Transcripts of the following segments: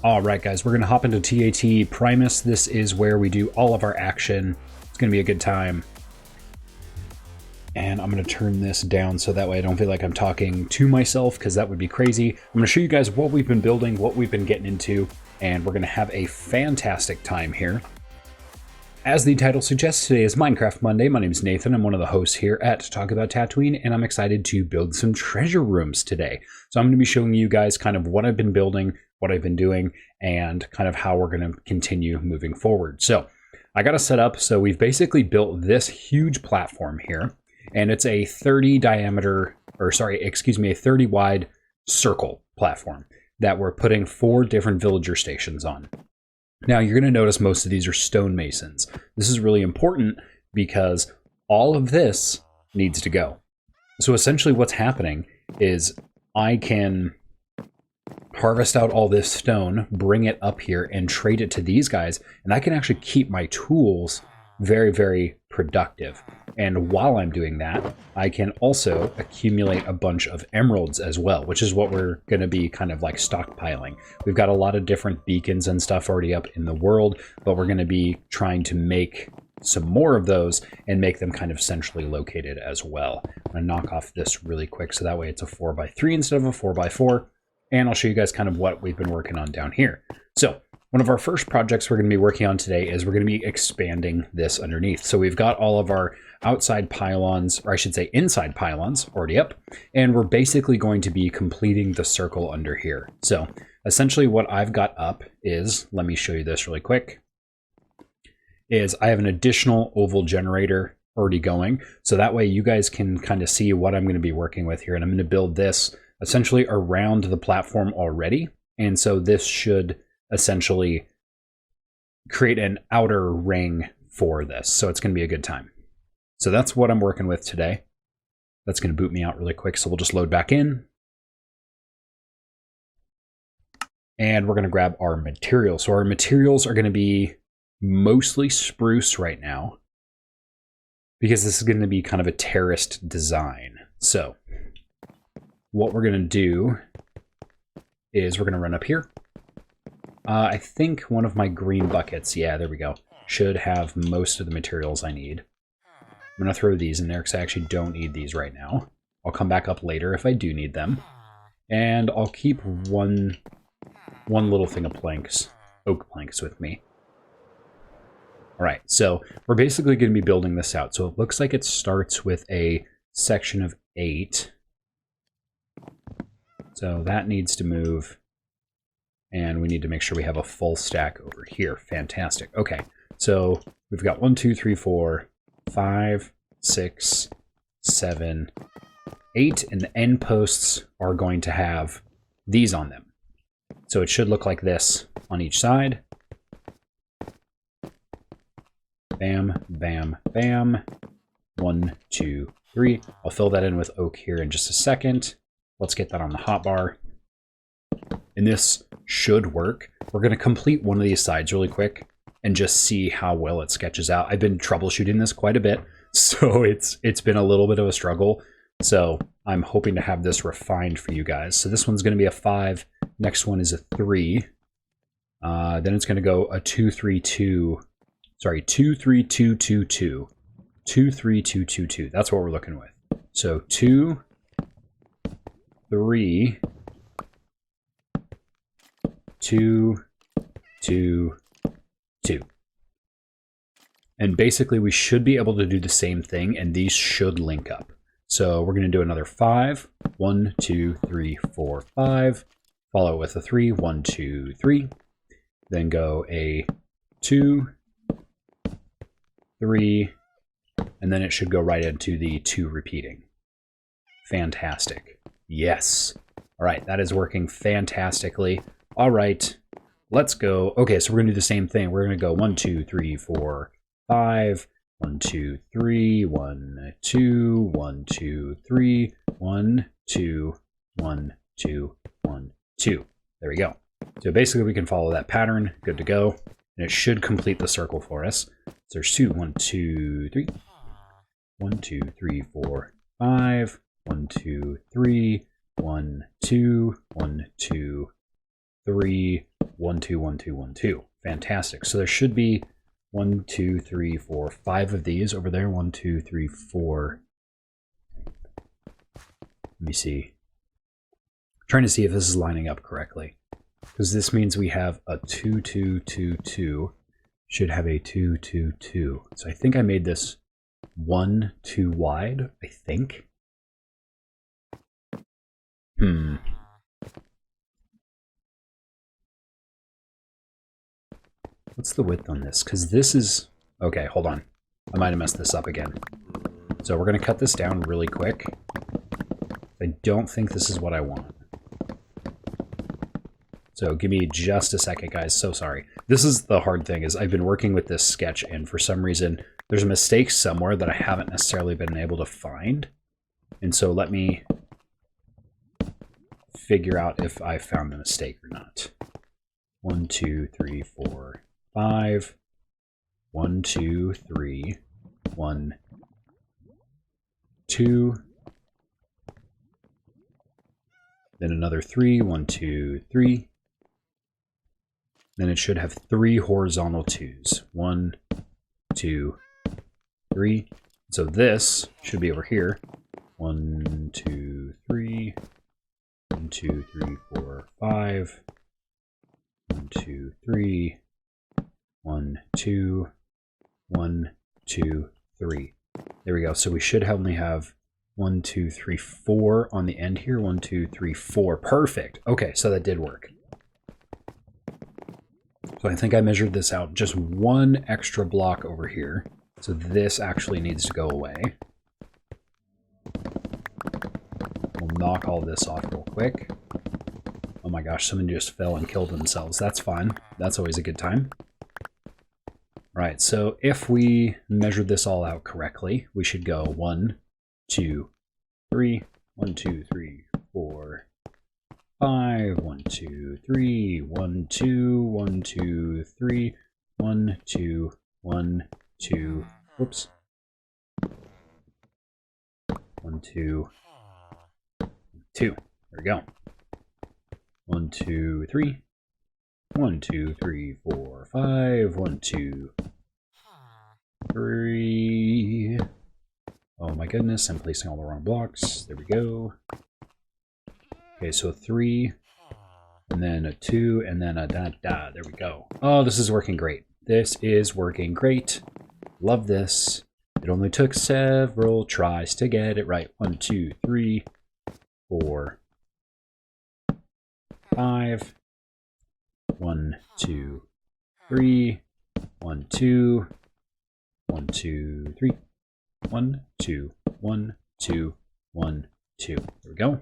All right, guys, we're going to hop into TAT Primus. This is where we do all of our action. It's going to be a good time. And I'm going to turn this down so that way I don't feel like I'm talking to myself, because that would be crazy. I'm going to show you guys what we've been building, what we've been getting into, and we're going to have a fantastic time here. As the title suggests, today is Minecraft Monday. My name is Nathan. I'm one of the hosts here at Talk About Tatooine, and I'm excited to build some treasure rooms today. So I'm going to be showing you guys kind of what I've been building, what I've been doing, and kind of how we're going to continue moving forward. So I got to set up. So we've basically built this huge platform here, and it's a 30 wide circle platform that we're putting 4 different villager stations on. Now, you're going to notice most of these are stonemasons. This is really important because all of this needs to go. So essentially what's happening is I can harvest out all this stone, bring it up here, and trade it to these guys, and I can actually keep my tools very, very productive. And while I'm doing that, I can also accumulate a bunch of emeralds as well, which is what we're going to be kind of like stockpiling. We've got a lot of different beacons and stuff already up in the world, but we're going to be trying to make some more of those and make them kind of centrally located as well. I'm going to knock off this really quick so that way it's a 4x3 instead of a 4x4, and I'll show you guys kind of what we've been working on down here. So one of our first projects we're going to be working on today is we're going to be expanding this underneath. So we've got all of our outside pylons, or I should say inside pylons, already up, and we're basically going to be completing the circle under here. So essentially what I've got up is, let me show you this really quick, is I have an additional oval generator already going. So that way you guys can kind of see what I'm going to be working with here. And I'm going to build this essentially around the platform already. And so this should essentially create an outer ring for this. So it's going to be a good time. So that's what I'm working with today. That's going to boot me out really quick. So we'll just load back in. And we're going to grab our materials. So our materials are going to be mostly spruce right now, because this is going to be kind of a terraced design. So what we're going to do is we're going to run up here. I think one of my green buckets, yeah, there we go, should have most of the materials I need. I'm going to throw these in there because I actually don't need these right now. I'll come back up later if I do need them. And I'll keep one little thing of planks, oak planks with me. All right, so we're basically going to be building this out. So it looks like it starts with a section of 8. So that needs to move. And we need to make sure we have a full stack over here. Fantastic. Okay, so we've got 1, 2, 3, 4, 5, 6, 7, 8, and the end posts are going to have these on them. So it should look like this on each side. Bam, bam, bam. 1, 2, 3. I'll fill that in with oak here in just a second. Let's get that on the hotbar. And this should work. We're going to complete one of these sides really quick and just see how well it sketches out. I've been troubleshooting this quite a bit, so it's been a little bit of a struggle. So I'm hoping to have this refined for you guys. So this one's going to be a 5. Next one is a 3. Then it's going to go a 2, 3, 2. Sorry, 2, 3, 2, 2, 2. 2, 3, 2, 2, 2. That's what we're looking with. So 2, 3, 2, 2, 2. And basically we should be able to do the same thing, and these should link up. So we're going to do another 5. 1, 2, 3, 4, 5. Follow it with a 3. 1, 2, 3. Then go a 2, 3, and then it should go right into the 2 repeating. Fantastic. Yes. All right, that is working fantastically. All right, let's go. Okay, so we're going to do the same thing. We're going to go 1, 2, 3, 4, 5. 1, 2, 3. 1, 2. 1, 2, 3. 1, 2. 1, 2. 1, 2. There we go. So basically we can follow that pattern. Good to go. And it should complete the circle for us. So there's 2. 1, 2, 3. 1, 2, 3, 4, 5. 1, 2, 3. 1, 2. 1, 2, 3. 1, 2, 1, 2, 1, 2. Fantastic. So there should be 1, 2, 3, 4, 5 of these over there. 1, 2, 3, 4. Let me see. I'm trying to see if this is lining up correctly. Because this means we have a 2, 2, 2, 2. Should have a 2, 2, 2. So I think I made this 1 too wide, I think. What's the width on this? Because this is... Okay, hold on. I might have messed this up again. So we're going to cut this down really quick. I don't think this is what I want. So give me just a second, guys. So sorry. This is the hard thing, is I've been working with this sketch, and for some reason, there's a mistake somewhere that I haven't necessarily been able to find. And so let me figure out if I found the mistake or not. 1, 2, 3, 4, 5. 1, 2, 3. 1, 2. Then another 3. 1, 2, 3. Then it should have 3 horizontal 2s. 1, 2, 3. So this should be over here. 1, 2, 3. 1, 2, 3, 4, 5. 1, 2, 3. 1, 2. 1, 2, 3. There we go. So we should only have 1, 2, 3, 4 on the end here. 1, 2, 3, 4. Perfect. Okay, so that did work. So I think I measured this out just 1 extra block over here. So this actually needs to go away. We'll knock all this off real quick. Oh my gosh, someone just fell and killed themselves. That's fine. That's always a good time. Right, so if we measured this all out correctly, we should go 1, 2, 3. 1, 2, 3, 4, 5. 1, 2, 3. 1, 2. 1, 2, 3. 1, 2. 1, 2. Whoops. 1, 2. 2. There we go. 1, 2, 3. 1, 2, 3, 4, 5. 1, 2, 3. Oh my goodness, I'm placing all the wrong blocks. There we go. Okay, so 3, and then a 2, and then a da-da. There we go. Oh, this is working great. This is working great. Love this. It only took several tries to get it right. 1, 2, 3, 4, 5. 1, 2, 3. 1, 2. 1, 2, 3. 1, 2. 1, 2. 1, 2. There we go.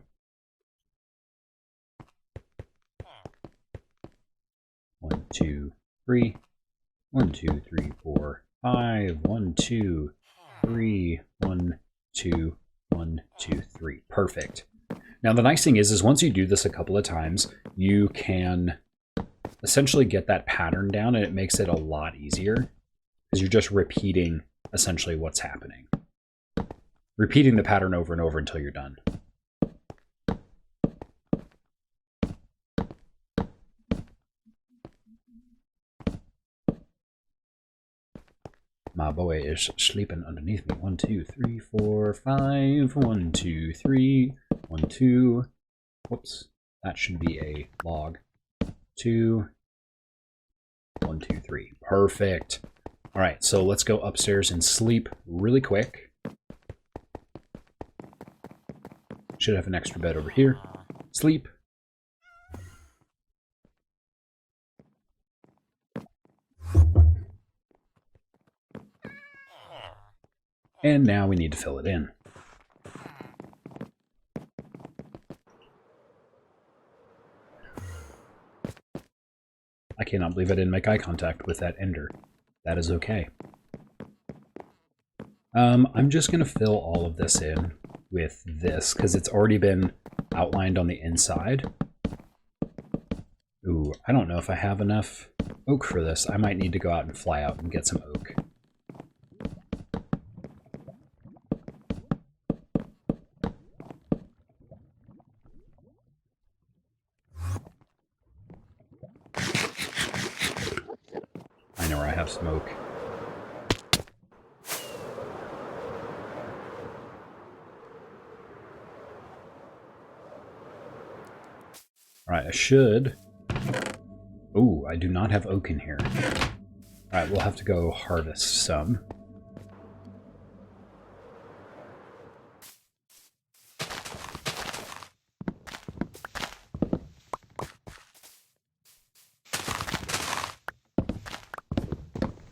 1, 2, 3. 1, 2, 3, 4, 5. 1, 2, 3. 1, 2. 1, 2, 3. Perfect. Now the nice thing is once you do this a couple of times, you can essentially get that pattern down, and it makes it a lot easier because you're just repeating essentially what's happening. Repeating the pattern over and over until you're done. My boy is sleeping underneath me. 1, 2, 3, 4, 5. 1, 2, 3. 1, 2. Whoops. That should be a log. 2. 1, 2, 3. Perfect. All right, so let's go upstairs and sleep really quick. Should have an extra bed over here. Sleep. And now we need to fill it in. I cannot believe I didn't make eye contact with that ender. That is okay. I'm just going to fill all of this in with this because it's already been outlined on the inside. Ooh, I don't know if I have enough oak for this. I might need to go out and fly out and get some oak. know where I have some oak. Alright, I should... Ooh, I do not have oak in here. Alright, we'll have to go harvest some.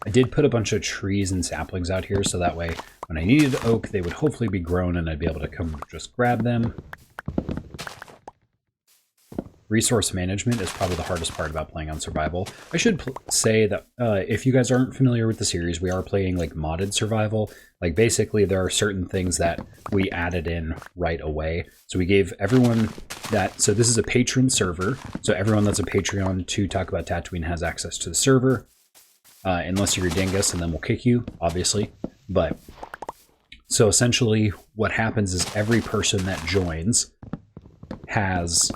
I did put a bunch of trees and saplings out here, so that way when I needed oak, they would hopefully be grown and I'd be able to come just grab them. Resource management is probably the hardest part about playing on survival. I should say that if you guys aren't familiar with the series, we are playing like modded survival. Like basically there are certain things that we added in right away. So we gave everyone that, so this is a patron server. So everyone that's a Patreon to Talk About Tatooine has access to the server. Unless you're a dingus, and then we'll kick you, obviously. But so essentially what happens is every person that joins has...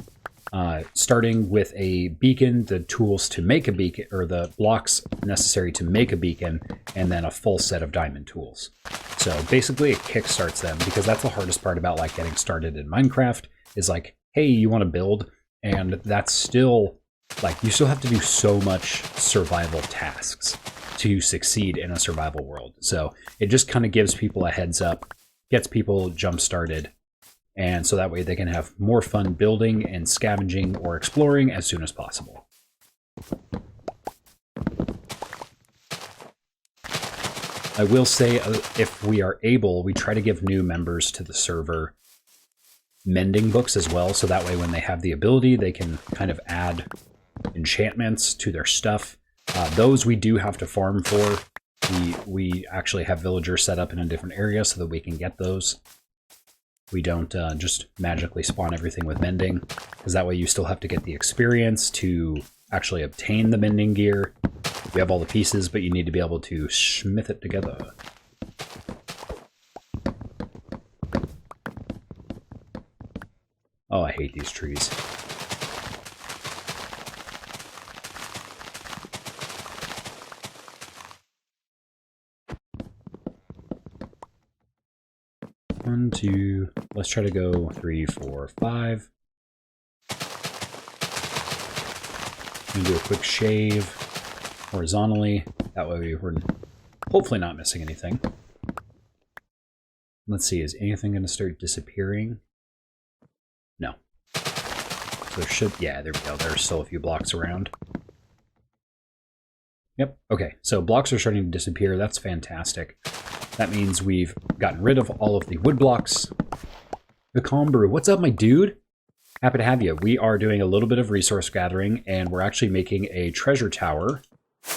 starting with a beacon, the tools to make a beacon, or the blocks necessary to make a beacon, and then a full set of diamond tools. So basically it kickstarts them, because that's the hardest part about like getting started in Minecraft, is like, hey, you want to build, and that's still, like, you still have to do so much survival tasks to succeed in a survival world. So it just kind of gives people a heads up, gets people jump started, and so that way they can have more fun building and scavenging or exploring as soon as possible. I will say, if we are able, we try to give new members to the server mending books as well, so that way when they have the ability, they can kind of add enchantments to their stuff. Those we do have to farm for. We actually have villagers set up in a different area so that we can get those. We don't just magically spawn everything with mending, because that way you still have to get the experience to actually obtain the mending gear. We have all the pieces, but you need to be able to smith it together. Oh, I hate these trees. One, two, let's try to go 3, 4, 5. I'm gonna do a quick shave horizontally. That way we're hopefully not missing anything. Let's see, is anything gonna start disappearing? No. So there should, yeah, there we go. There's still a few blocks around. Yep, okay, so blocks are starting to disappear. That's fantastic. That means we've gotten rid of all of the wood blocks. The Calm Brew, what's up, my dude? Happy to have you. We are doing a little bit of resource gathering, and we're actually making a treasure tower.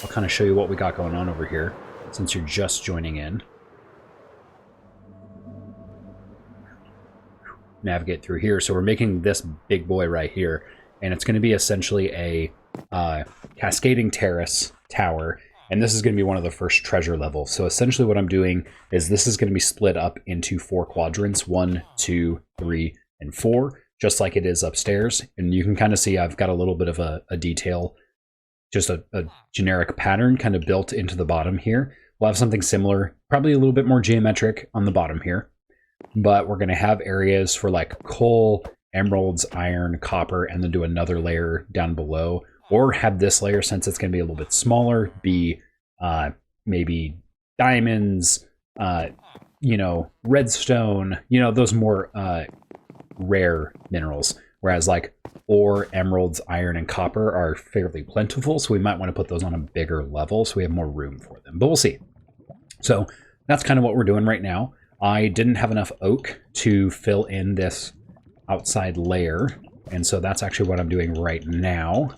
I'll kind of show you what we got going on over here, since you're just joining in. Navigate through here. So we're making this big boy right here, and it's going to be essentially a cascading terrace tower. And this is going to be one of the first treasure levels. So essentially what I'm doing is this is going to be split up into 4 quadrants, 1, 2, 3, and 4, just like it is upstairs. And you can kind of see I've got a little bit of a detail, just a generic pattern kind of built into the bottom here. We'll have something similar, probably a little bit more geometric on the bottom here. But we're going to have areas for like coal, emeralds, iron, copper, and then do another layer down below. Or have this layer, since it's going to be a little bit smaller, be maybe diamonds, you know, redstone, you know, those more rare minerals. Whereas like ore, emeralds, iron, and copper are fairly plentiful, so we might want to put those on a bigger level so we have more room for them. But we'll see. So that's kind of what we're doing right now. I didn't have enough oak to fill in this outside layer, and so that's actually what I'm doing right now.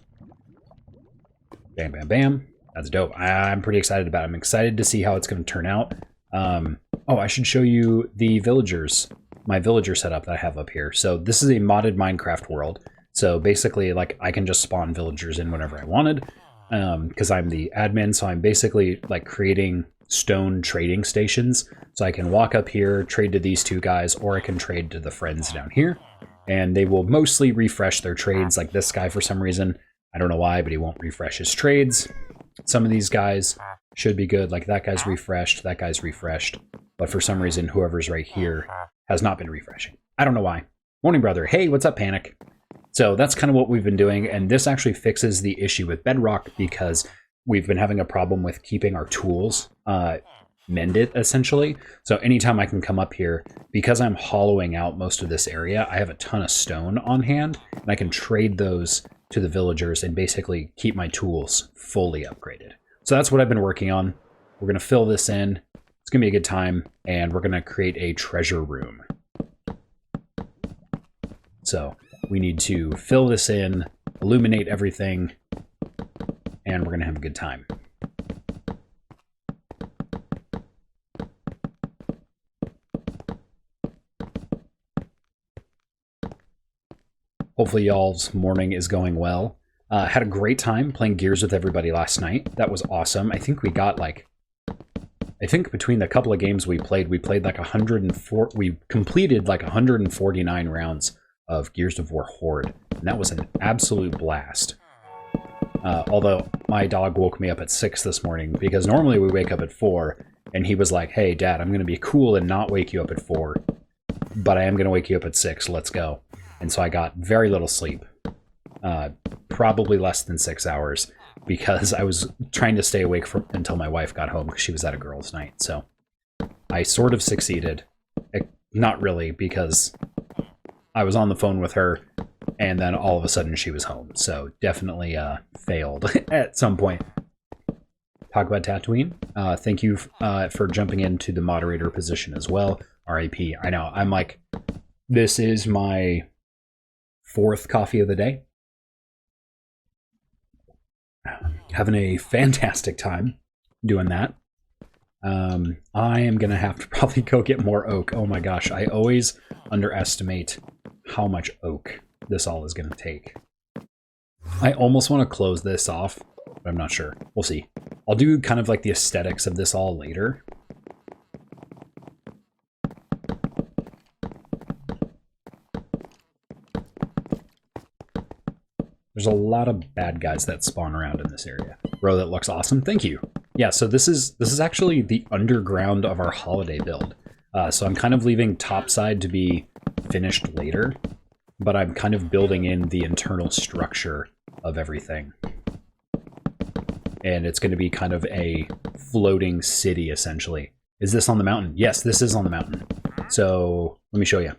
Bam, bam, bam. That's dope. I'm pretty excited about it. I'm excited to see how it's going to turn out. Oh, I should show you the villagers, my villager setup that I have up here. So this is a modded Minecraft world. So basically, like, I can just spawn villagers in whenever I wanted, because I'm the admin. So I'm basically like creating stone trading stations. So I can walk up here, trade to these 2 guys, or I can trade to the friends down here. And they will mostly refresh their trades. Like this guy, for some reason, I don't know why, but he won't refresh his trades. Some of these guys should be good. Like that guy's refreshed, that guy's refreshed. But for some reason, whoever's right here has not been refreshing. I don't know why. Morning, brother. Hey, what's up, Panic? So that's kind of what we've been doing. And this actually fixes the issue with Bedrock because we've been having a problem with keeping our tools mended, essentially. So anytime I can come up here, because I'm hollowing out most of this area, I have a ton of stone on hand, and I can trade those to the villagers and basically keep my tools fully upgraded. So that's what I've been working on. We're going to fill this in. It's going to be a good time, and we're going to create a treasure room. So we need to fill this in, illuminate everything, and we're going to have a good time. Hopefully y'all's morning is going well. Had a great time playing Gears with everybody last night. That was awesome. I think we got like, I think between the couple of games we played like 104, we completed like 149 rounds of Gears of War Horde. And that was an absolute blast. Although my dog woke me up at 6 this morning because normally we wake up at 4 and he was like, hey dad, I'm going to be cool and not wake you up at 4, but I am going to wake you up at 6. Let's go. And so I got very little sleep, probably less than 6 hours, because I was trying to stay awake until my wife got home because she was at a girls' night. So I sort of succeeded. Not really, because I was on the phone with her, and then all of a sudden she was home. So definitely failed at some point. Talk about Tatooine. Thank you for jumping into the moderator position as well. RIP. I know. I'm like, this is my 4th coffee of the day. Having a fantastic time doing that. I am going to have to probably go get more oak. Oh my gosh, I always underestimate how much oak this all is going to take. I almost want to close this off, but I'm not sure. We'll see. I'll do kind of like the aesthetics of this all later. There's a lot of bad guys that spawn around in this area. Bro, that looks awesome. Thank you. Yeah, so this is actually the underground of our holiday build. So I'm kind of leaving topside to be finished later, but I'm kind of building in the internal structure of everything. And it's going to be kind of a floating city, essentially. Is this on the mountain? Yes, this is on the mountain. So let me show you.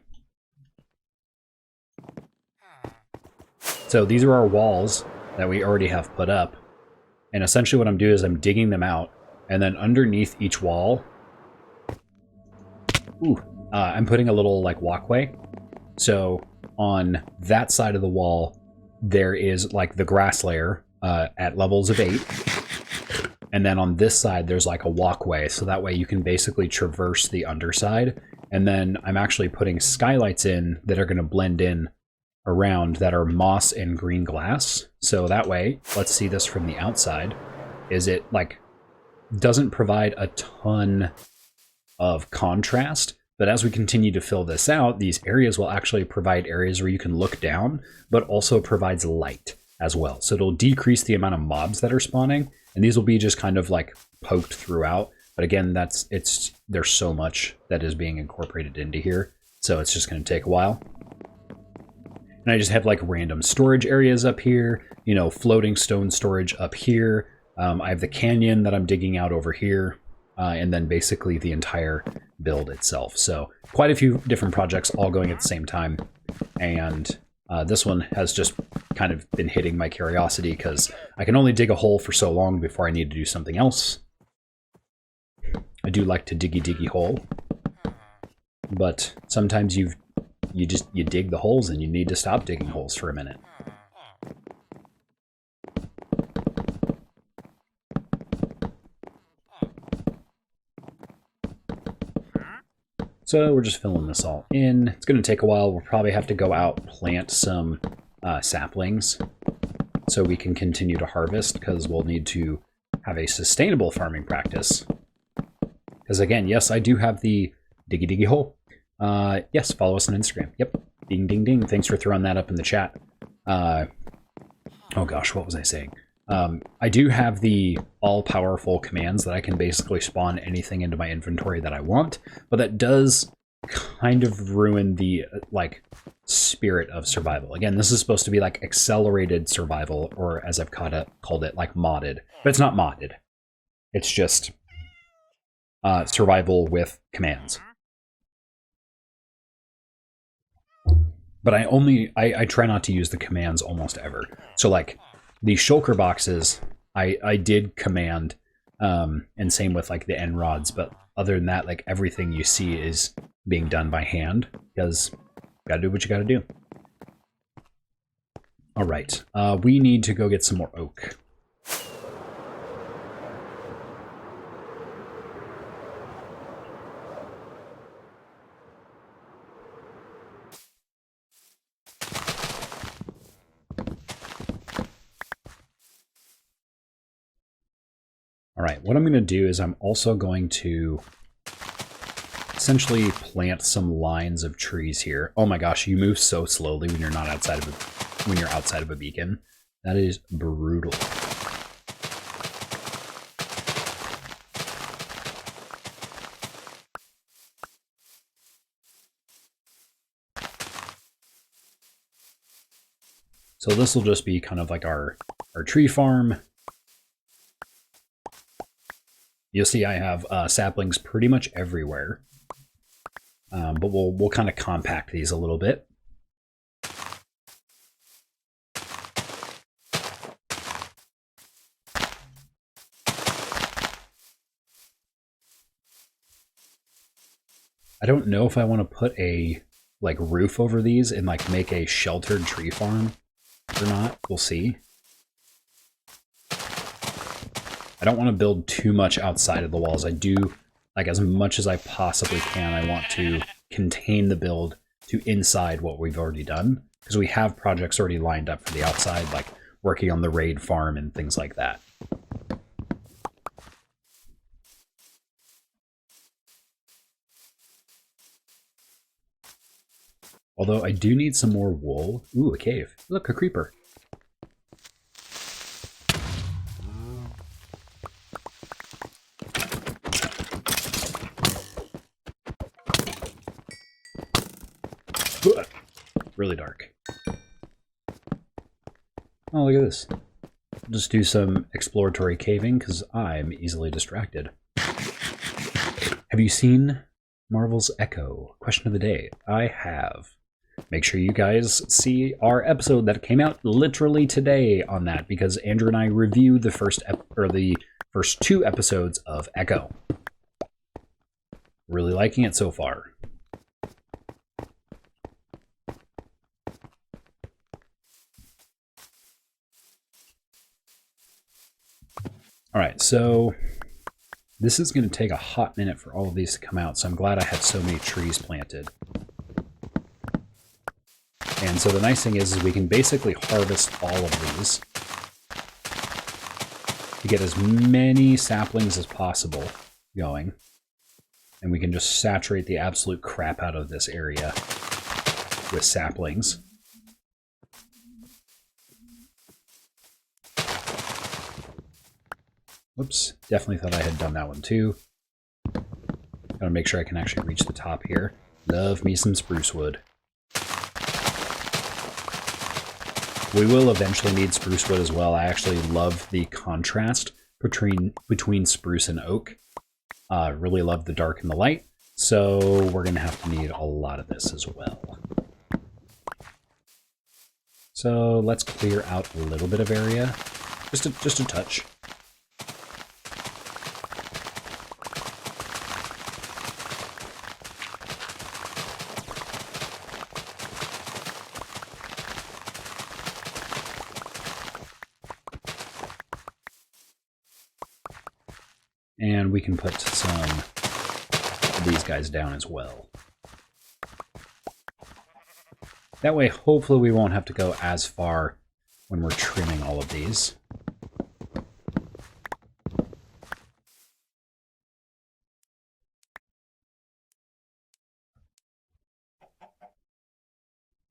So these are our walls that we already have put up. And essentially what I'm doing is I'm digging them out. And then underneath each wall, I'm putting a little like walkway. So on that side of the wall, there is like the grass layer at levels of 8. And then on this side, there's like a walkway. So that way you can basically traverse the underside. And then I'm actually putting skylights in that are going to blend in around that are moss and green glass. So that way, let's see this from the outside, is it like doesn't provide a ton of contrast, but as we continue to fill this out, these areas will actually provide areas where you can look down, but also provides light as well. So it'll decrease the amount of mobs that are spawning, and these will be just kind of like poked throughout. But again, there's so much that is being incorporated into here, so it's just going to take a while. And I just have like random storage areas up here, you know, floating stone storage up here. I have the canyon that I'm digging out over here, and then basically the entire build itself. So quite a few different projects all going at the same time. And this one has just kind of been hitting my curiosity because I can only dig a hole for so long before I need to do something else. I do like to diggy hole, but sometimes you dig the holes and you need to stop digging holes for a minute. So we're just filling this all in. It's going to take a while. We'll probably have to go out, plant some saplings so we can continue to harvest, because we'll need to have a sustainable farming practice. Because again, yes, I do have the diggy hole. Yes, follow us on Instagram. Yep. Ding, ding, ding. Thanks for throwing that up in the chat. Oh gosh, what was I saying? I do have the all-powerful commands that I can basically spawn anything into my inventory that I want, but that does kind of ruin the like spirit of survival. Again, this is supposed to be like accelerated survival, or as I've called it, like modded. But it's not modded. It's just survival with commands. But I try not to use the commands almost ever. So like the shulker boxes, I did command, and same with like the end rods. But other than that, like everything you see is being done by hand, because you gotta do what you gotta do. All right, we need to go get some more oak. All right, what I'm going to do is I'm also going to essentially plant some lines of trees here. Oh my gosh, you move so slowly when you're not outside of a beacon. That is brutal. So this will just be kind of like our tree farm. You'll see I have saplings pretty much everywhere, but we'll kind of compact these a little bit. I don't know if I want to put a like roof over these and like make a sheltered tree farm or not. We'll see. I don't want to build too much outside of the walls. I do, like, as much as I possibly can, I want to contain the build to inside what we've already done, because we have projects already lined up for the outside, like working on the raid farm and things like that. Although I do need some more wool. Ooh, a cave. Look, a creeper. Really dark. Oh, look at this. Just do some exploratory caving, because I'm easily distracted. Have you seen Marvel's Echo? Question of the day. I have. Make sure you guys see our episode that came out literally today on that, because Andrew and I reviewed the first two episodes of Echo. Really liking it so far. All right, so this is going to take a hot minute for all of these to come out, so I'm glad I have so many trees planted. And so the nice thing is we can basically harvest all of these to get as many saplings as possible going. And we can just saturate the absolute crap out of this area with saplings. Whoops, definitely thought I had done that one too. Gotta make sure I can actually reach the top here. Love me some spruce wood. We will eventually need spruce wood as well. I actually love the contrast between spruce and oak. Really love the dark and the light. So we're gonna have to need a lot of this as well. So let's clear out a little bit of area, just a touch. And we can put some of these guys down as well. That way, hopefully we won't have to go as far when we're trimming all of these.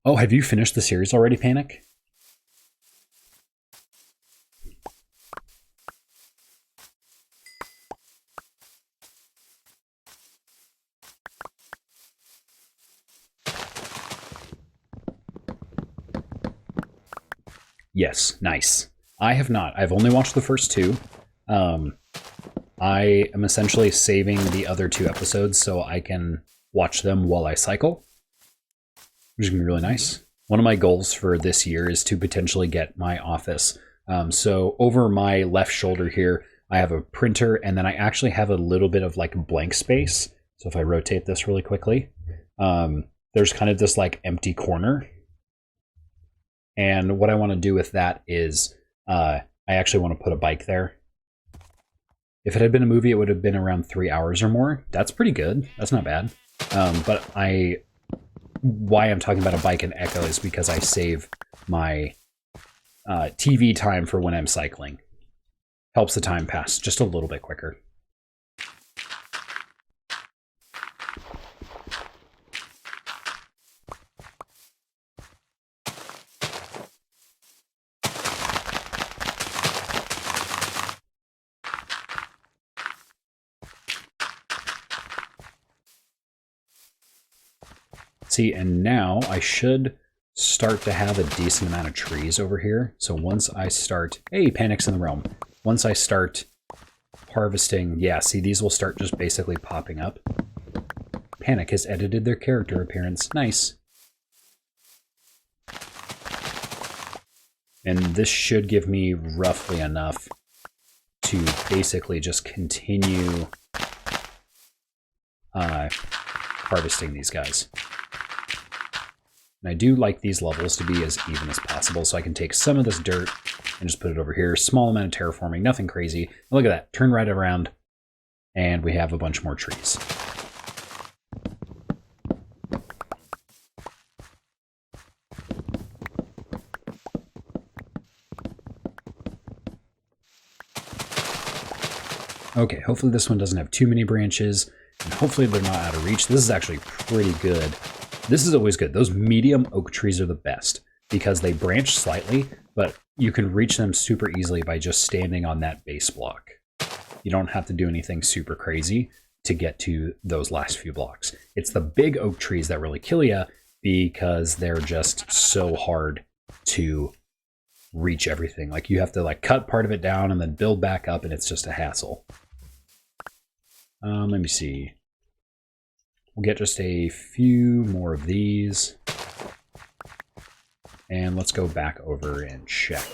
Oh, have you finished the series already, Panic? Yes, nice. I have not. I've only watched the first two. I am essentially saving the other 2 episodes so I can watch them while I cycle, which is going to be really nice. One of my goals for this year is to potentially get my office. So over my left shoulder here, I have a printer, and then I actually have a little bit of like blank space. So if I rotate this really quickly, there's kind of this like empty corner. And what I want to do with that is I actually want to put a bike there. If it had been a movie, it would have been around 3 hours or more. That's pretty good. That's not bad. But why I'm talking about a bike and Echo is because I save my TV time for when I'm cycling. Helps the time pass just a little bit quicker. See, and now I should start to have a decent amount of trees over here. So once I start... Hey, Panic's in the realm. Once I start harvesting... Yeah, see, these will start just basically popping up. Panic has edited their character appearance. Nice. And this should give me roughly enough to basically just continue harvesting these guys. And I do like these levels to be as even as possible, so I can take some of this dirt and just put it over here. Small amount of terraforming, nothing crazy. And look at that, turn right around, and we have a bunch more trees. Okay, hopefully this one doesn't have too many branches, and hopefully they're not out of reach. This is actually pretty good. This is always good. Those medium oak trees are the best because they branch slightly, but you can reach them super easily by just standing on that base block. You don't have to do anything super crazy to get to those last few blocks. It's the big oak trees that really kill you because they're just so hard to reach everything. Like you have to like cut part of it down and then build back up, and it's just a hassle. Let me see. We'll get just a few more of these. And let's go back over and check.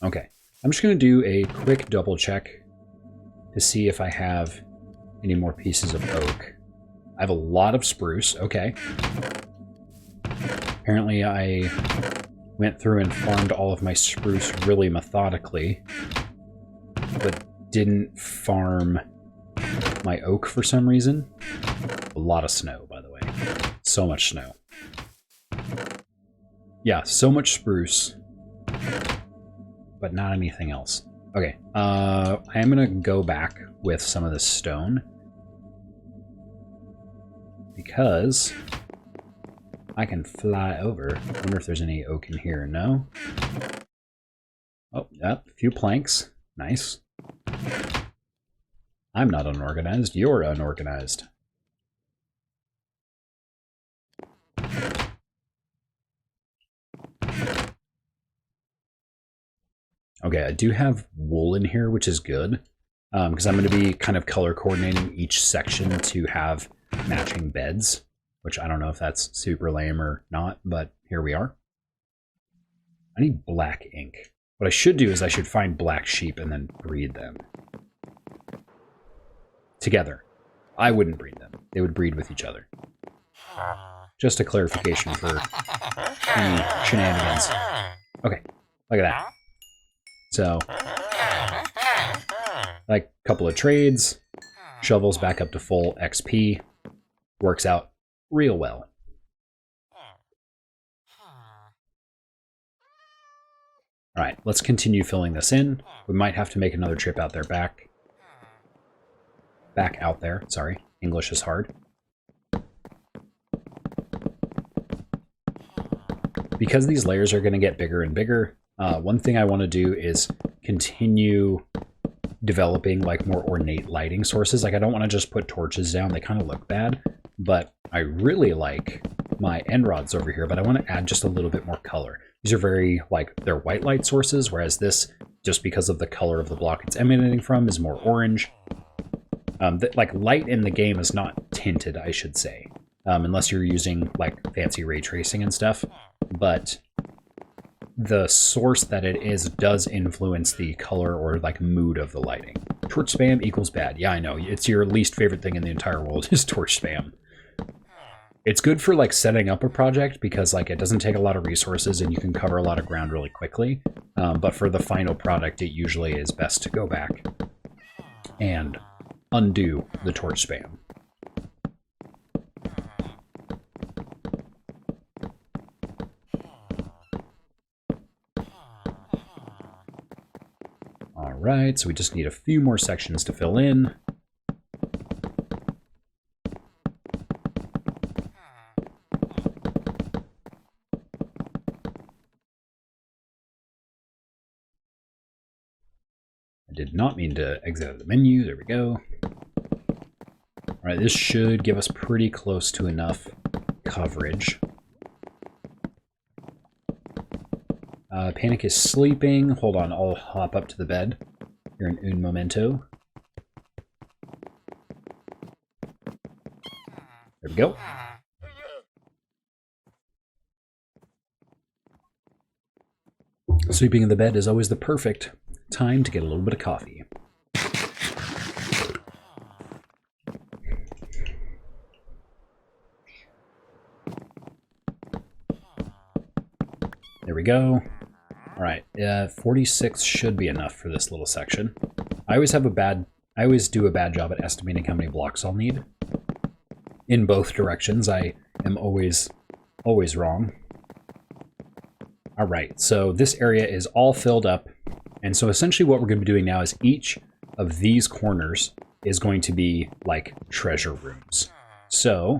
Okay, I'm just going to do a quick double check to see if I have any more pieces of oak. I have a lot of spruce. Okay. Apparently I went through and farmed all of my spruce really methodically, but didn't farm my oak for some reason. A lot of snow, by the way. So much snow. Yeah, so much spruce, but not anything else. Okay, I am gonna go back with some of this stone because I can fly over. I wonder if there's any oak in here. No? Oh, yep, a few planks. Nice. I'm not unorganized. You're unorganized. Okay, I do have wool in here, which is good, because I'm going to be kind of color coordinating each section to have matching beds, which I don't know if that's super lame or not, but here we are. I need black ink. What I should do is I should find black sheep and then breed them together. I wouldn't breed them. They would breed with each other. Just a clarification for any shenanigans. Okay, look at that. So, like a couple of trades, shovels back up to full XP, works out real well. All right, let's continue filling this in. We might have to make another trip out there back out there, sorry. English is hard. Because these layers are going to get bigger and bigger, one thing I want to do is continue developing like more ornate lighting sources. Like I don't want to just put torches down. They kind of look bad, but I really like my end rods over here, but I want to add just a little bit more color. These are very, like, they're white light sources, whereas this, just because of the color of the block it's emanating from, is more orange. Like, light in the game is not tinted, I should say, unless you're using, like, fancy ray tracing and stuff. But the source that it is does influence the color or, like, mood of the lighting. Torch spam equals bad. Yeah, I know. It's your least favorite thing in the entire world is torch spam. It's good for, like, setting up a project because, like, it doesn't take a lot of resources and you can cover a lot of ground really quickly. But for the final product, it usually is best to go back and undo the torch spam. All right, so we just need a few more sections to fill in. I did not mean to exit out of the menu. There we go. All right, this should give us pretty close to enough coverage. Panic is sleeping. Hold on, I'll hop up to the bed here in un momento. There we go. Sleeping in the bed is always the perfect time to get a little bit of coffee. There we go. All right, 46 should be enough for this little section. I always do a bad job at estimating how many blocks I'll need. In both directions, I am always wrong. All right, so this area is all filled up. And so essentially what we're going to be doing now is each of these corners is going to be like treasure rooms. So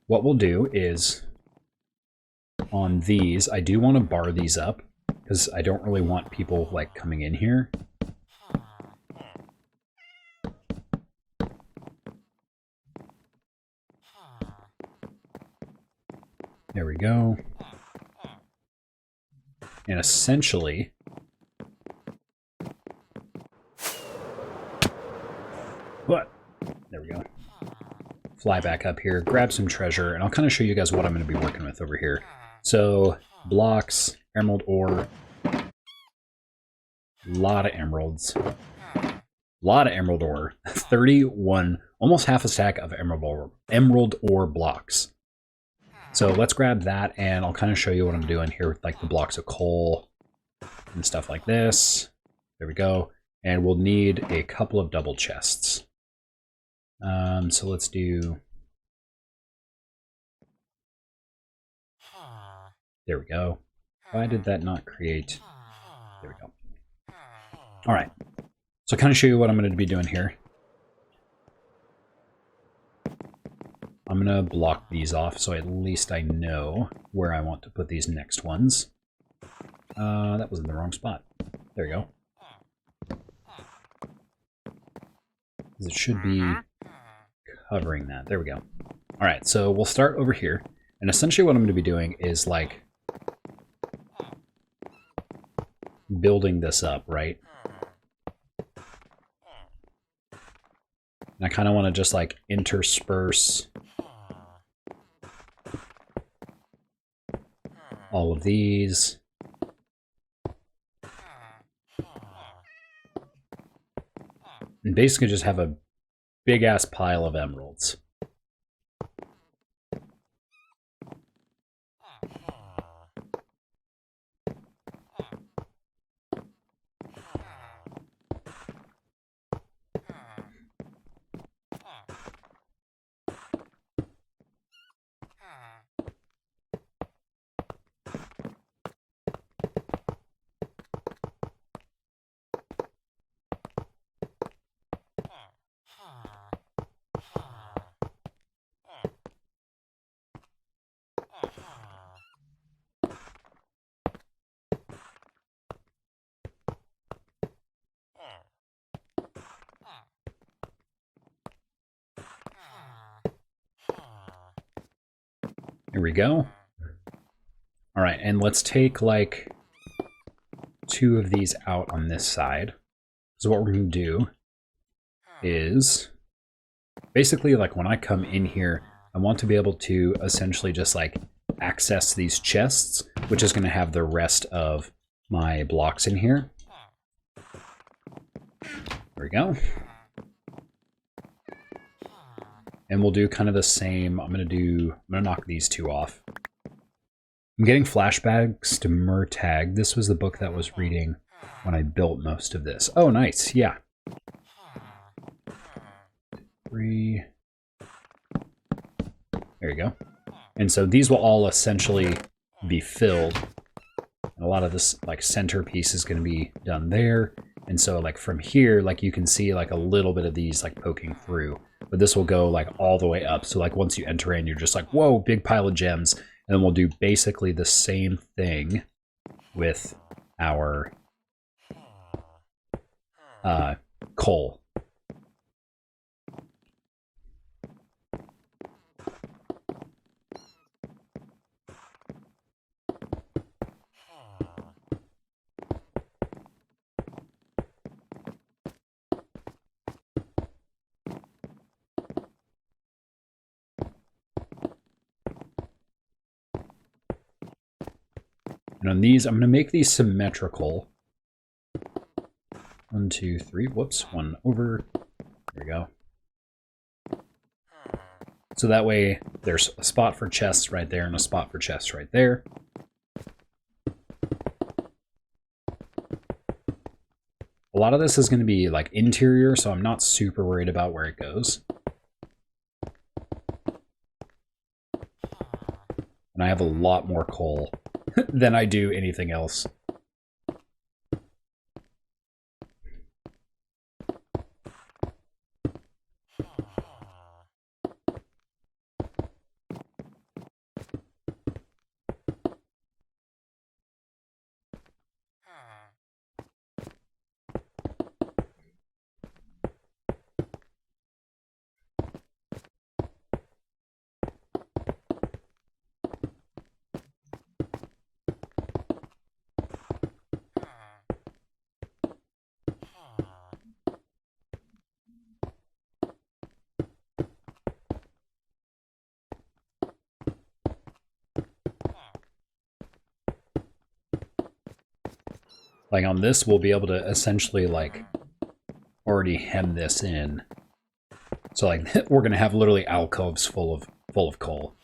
what we'll do is on these, I do want to bar these up because I don't really want people like coming in here. There we go. And essentially, what? There we go. Fly back up here, grab some treasure, and I'll kind of show you guys what I'm going to be working with over here. So, blocks, emerald ore, a lot of emeralds, a lot of emerald ore, 31, almost half a stack of emerald ore blocks. So let's grab that, and I'll kind of show you what I'm doing here with like the blocks of coal and stuff like this. There we go. And we'll need a couple of double chests. So let's do... There we go. Why did that not create... There we go. All right. So I'll kind of show you what I'm going to be doing here. I'm going to block these off so at least I know where I want to put these next ones. That was in the wrong spot. There you go. It should be covering that. There we go. All right, so we'll start over here. And essentially what I'm going to be doing is like building this up, right? And I kind of want to just like intersperse all of these. And basically just have a big ass pile of emeralds. Here we go. All right, and let's take like 2 of these out on this side. So what we're going to do is basically like when I come in here, I want to be able to essentially just like access these chests, which is going to have the rest of my blocks in here. There we go. And we'll do kind of the same. I'm gonna knock these 2 off. I'm getting flashbacks to Murtagh. This was the book that I was reading when I built most of this. Oh, nice. Yeah. 3. There you go. And so these will all essentially be filled. And a lot of this like centerpiece is going to be done there. And so like from here, like you can see like a little bit of these like poking through. But this will go like all the way up. So like once you enter in, you're just like, whoa, big pile of gems. And then we'll do basically the same thing with our coal. And on these, I'm going to make these symmetrical. 1, 2, 3. Whoops, 1 over. There we go. So that way, there's a spot for chests right there and a spot for chests right there. A lot of this is going to be like interior, so I'm not super worried about where it goes. And I have a lot more coal than I do anything else. Like on this, we'll be able to essentially like already hem this in. So like we're gonna have literally alcoves full of coal.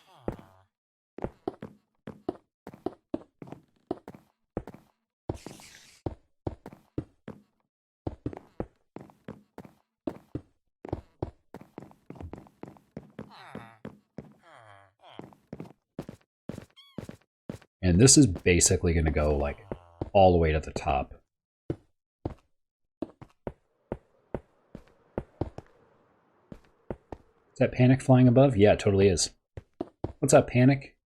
And this is basically gonna go like all the way to the top. Is that Panic flying above? Yeah, it totally is. What's up, Panic?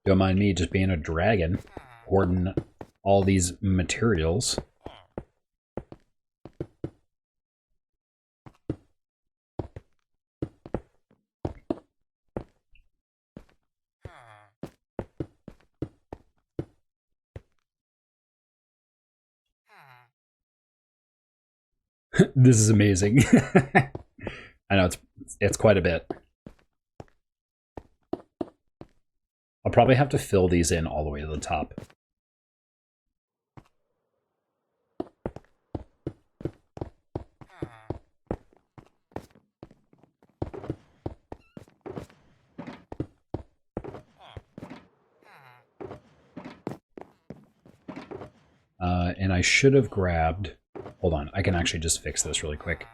Don't mind me just being a dragon, hoarding all these materials. This is amazing. I know it's quite a bit. I'll probably have to fill these in all the way to the top. And I should have grabbed... Hold on, I can actually just fix this really quick.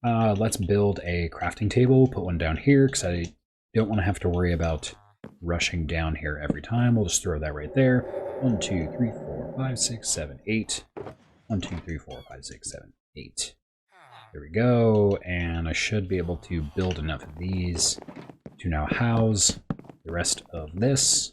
Let's build a crafting table, put one down here, because I don't want to have to worry about rushing down here every time. We'll just throw that right there. 1, 2, 3, 4, 5, 6, 7, 8. 1, 2, 3, 4, 5, 6, 7, 8. There we go, and I should be able to build enough of these to now house the rest of this.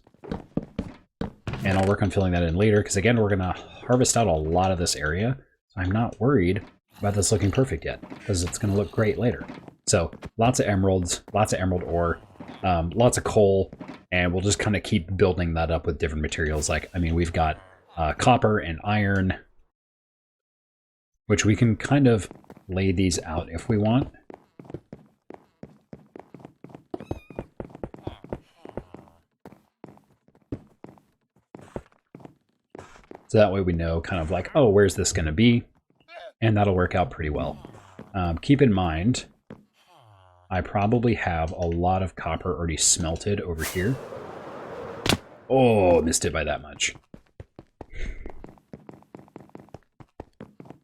And I'll work on filling that in later, because again, we're going to harvest out a lot of this area. So I'm not worried about this looking perfect yet, because it's going to look great later. So lots of emeralds, lots of emerald ore, lots of coal, and we'll just kind of keep building that up with different materials. Like, I mean, we've got copper and iron, which we can kind of lay these out if we want. So that way we know kind of like, oh, where's this going to be? And that'll work out pretty well. Keep in mind, I probably have a lot of copper already smelted over here. Oh, missed it by that much.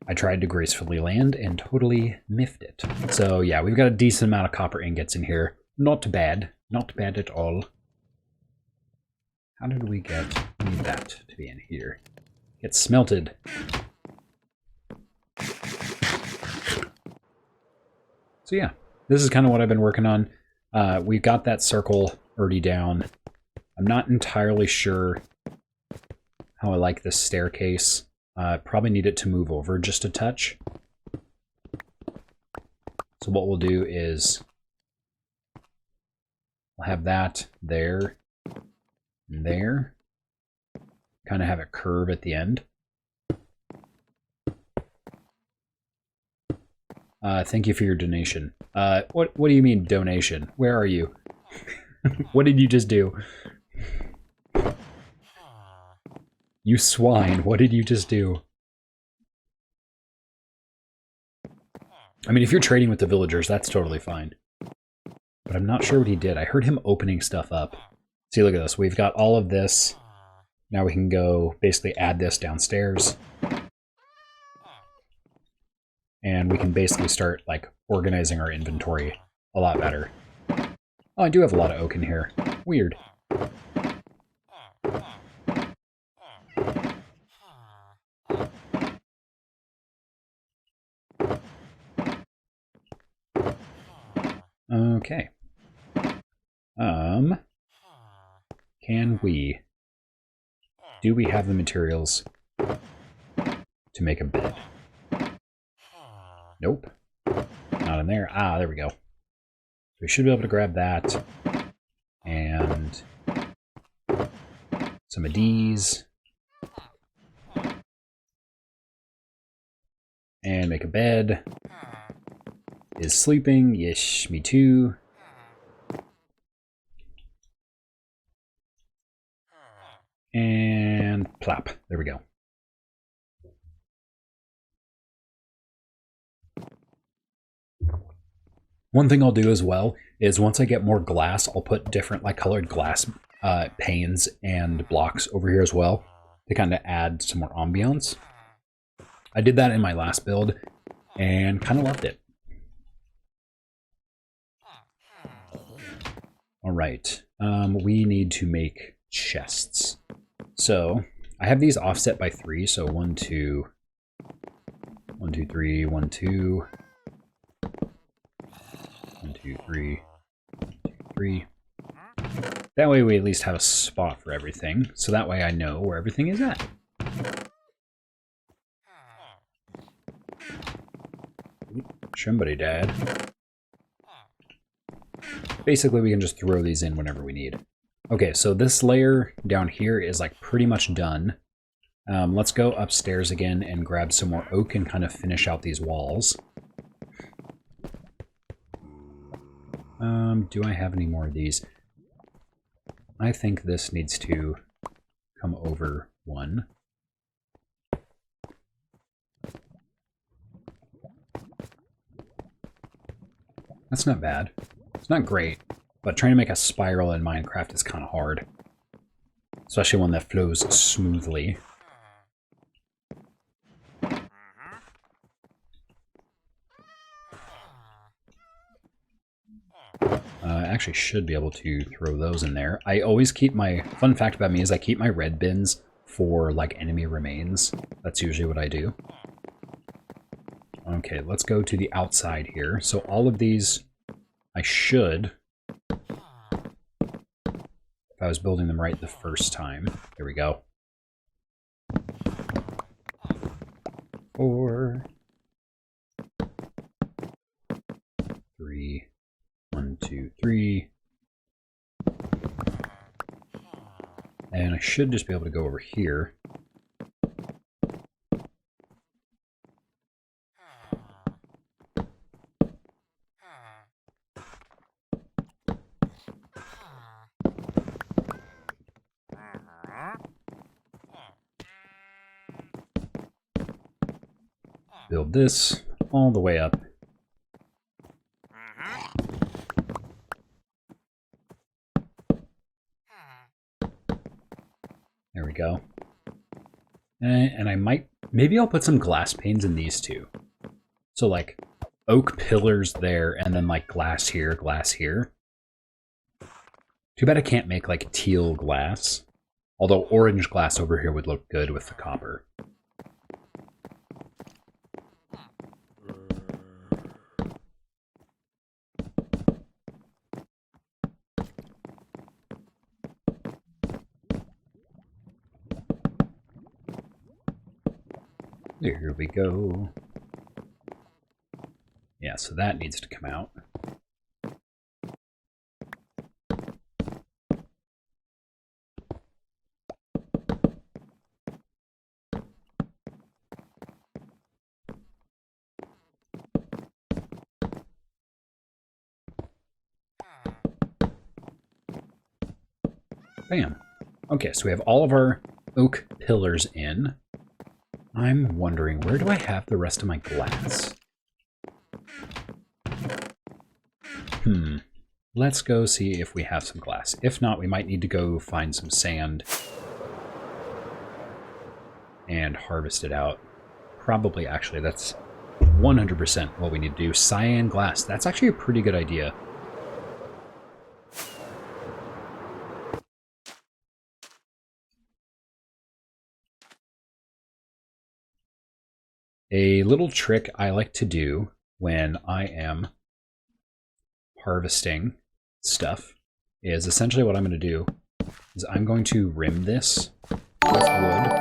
I tried to gracefully land and totally miffed it. So yeah, we've got a decent amount of copper ingots in here. Not bad. Not bad at all. How did we get that to be in here? Get smelted. So yeah, this is kind of what I've been working on. We've got that circle already down. I'm not entirely sure how I like this staircase. Probably need it to move over just a touch. So what we'll do is we'll have that there and there. Kind of have it curve at the end. Thank you for your donation. What do you mean donation? Where are you? What did you just do? You swine, what did you just do? I mean, if you're trading with the villagers, that's totally fine. But I'm not sure what he did. I heard him opening stuff up. See, look at this. We've got all of this. Now we can go basically add this downstairs. And we can basically start like organizing our inventory a lot better. Oh, I do have a lot of oak in here. Weird. Okay. Do we have the materials to make a bed? Nope. Not in there. Ah, there we go. We should be able to grab that. And some of these. And make a bed. Is sleeping? Yes, me too. And plop. There we go. One thing I'll do as well is once I get more glass, I'll put different like colored glass panes and blocks over here as well to kind of add some more ambiance. I did that in my last build and kind of loved it. All right, we need to make chests. So I have these offset by 3, so 1, 2, 1, 2, 3, 1, 2, 1, 2, 3, 1, 2, 3. That way we at least have a spot for everything, so that way I know where everything is at. Somebody died. Basically, we can just throw these in whenever we need. Okay, so this layer down here is like pretty much done. Let's go upstairs again and grab some more oak and kind of finish out these walls. Do I have any more of these? I think this needs to come over 1. That's not bad. It's not great, but trying to make a spiral in Minecraft is kind of hard. Especially one that flows smoothly. I actually should be able to throw those in there. I always keep my... Fun fact about me is I keep my red bins for, like, enemy remains. That's usually what I do. Okay, let's go to the outside here. So all of these, I should... If I was building them right the first time. There we go. 4, 3, 1, 2, 3. And I should just be able to go over here. Build this all the way up. There we go. And I maybe I'll put some glass panes in these two. So like oak pillars there and then like glass here, glass here. Too bad I can't make like teal glass. Although orange glass over here would look good with the copper. There we go. Yeah, so that needs to come out. Bam. Okay, so we have all of our oak pillars in. I'm wondering, where do I have the rest of my glass? Let's go see if we have some glass. If not, we might need to go find some sand and harvest it out. Probably, actually, that's 100% what we need to do. Cyan glass. That's actually a pretty good idea. A little trick I like to do when I am harvesting stuff is essentially what I'm going to do is I'm going to rim this with wood.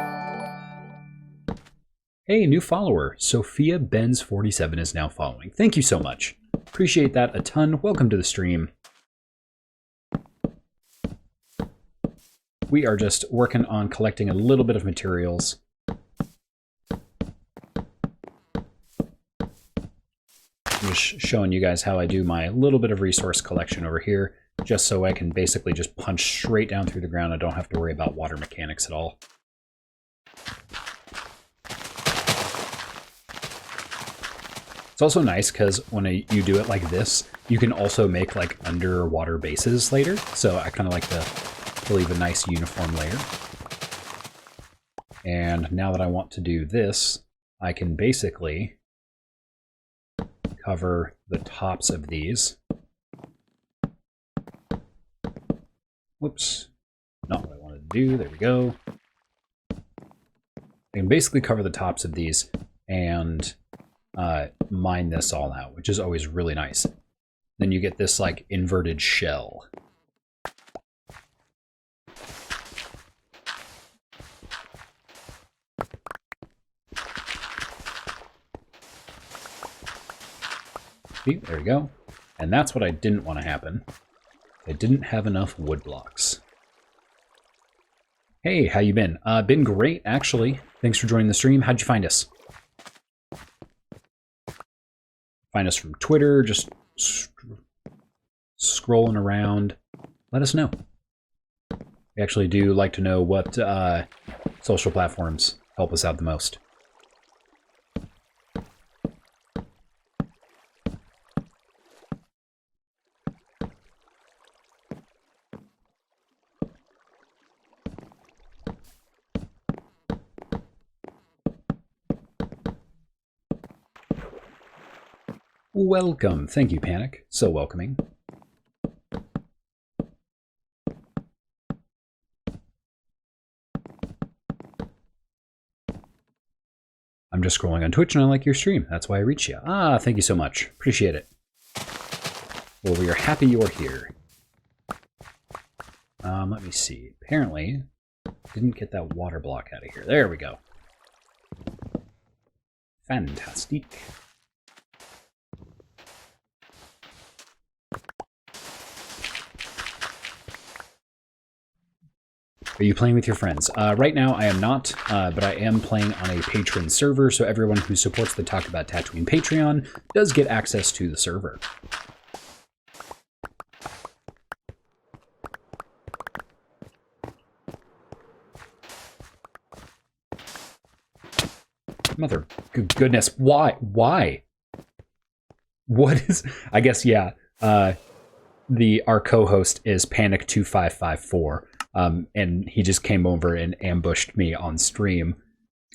Hey, new follower. Sophia Benz 47 is now following. Thank you so much. Appreciate that a ton. Welcome to the stream. We are just working on collecting a little bit of materials. I'm just showing you guys how I do my little bit of resource collection over here, just so I can basically just punch straight down through the ground. I don't have to worry about water mechanics at all. It's also nice because when you do it like this, you can also make like underwater bases later. So I kind of like to leave a nice uniform layer. And now that I want to do this, I can basically cover the tops of these. Whoops, not what I wanted to do. There we go. I can basically cover the tops of these and mine this all out, which is always really nice. Then you get this like inverted shell. See, there we go. And that's what I didn't want to happen. I didn't have enough wood blocks. Hey, how you been? Been great, actually. Thanks for joining the stream. How'd you find us? Find us from Twitter, just scrolling around. Let us know. We actually do like to know what social platforms help us out the most. Welcome. Thank you, Panic. So welcoming. I'm just scrolling on Twitch and I like your stream. That's why I reached you. Ah, thank you so much. Appreciate it. Well, we are happy you're here. Let me see. Apparently, didn't get that water block out of here. There we go. Fantastic. Are you playing with your friends? Right now, I am not, but I am playing on a patron server, so everyone who supports the Talk About Tatooine Patreon does get access to the server. Mother goodness, why? Why? What is... I guess, yeah, our co-host is Panic2554. And he just came over and ambushed me on stream.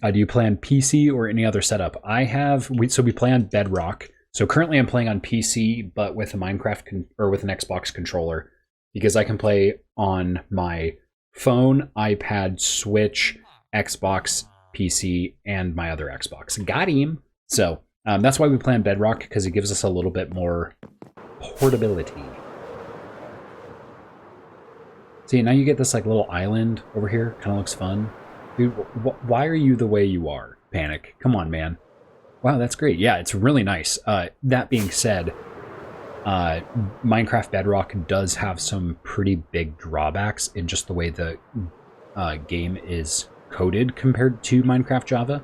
Do you play on PC or any other setup? We play on Bedrock. So currently I'm playing on PC, but with a Minecraft or with an Xbox controller, because I can play on my phone, iPad, Switch, Xbox, PC, and my other Xbox. Got him. So that's why we play on Bedrock, because it gives us a little bit more portability. See, now you get this like little island over here. Kind of looks fun. Dude, why are you the way you are, Panic? Come on, man. Wow, that's great. Yeah, it's really nice. That being said, Minecraft Bedrock does have some pretty big drawbacks in just the way the game is coded compared to Minecraft Java.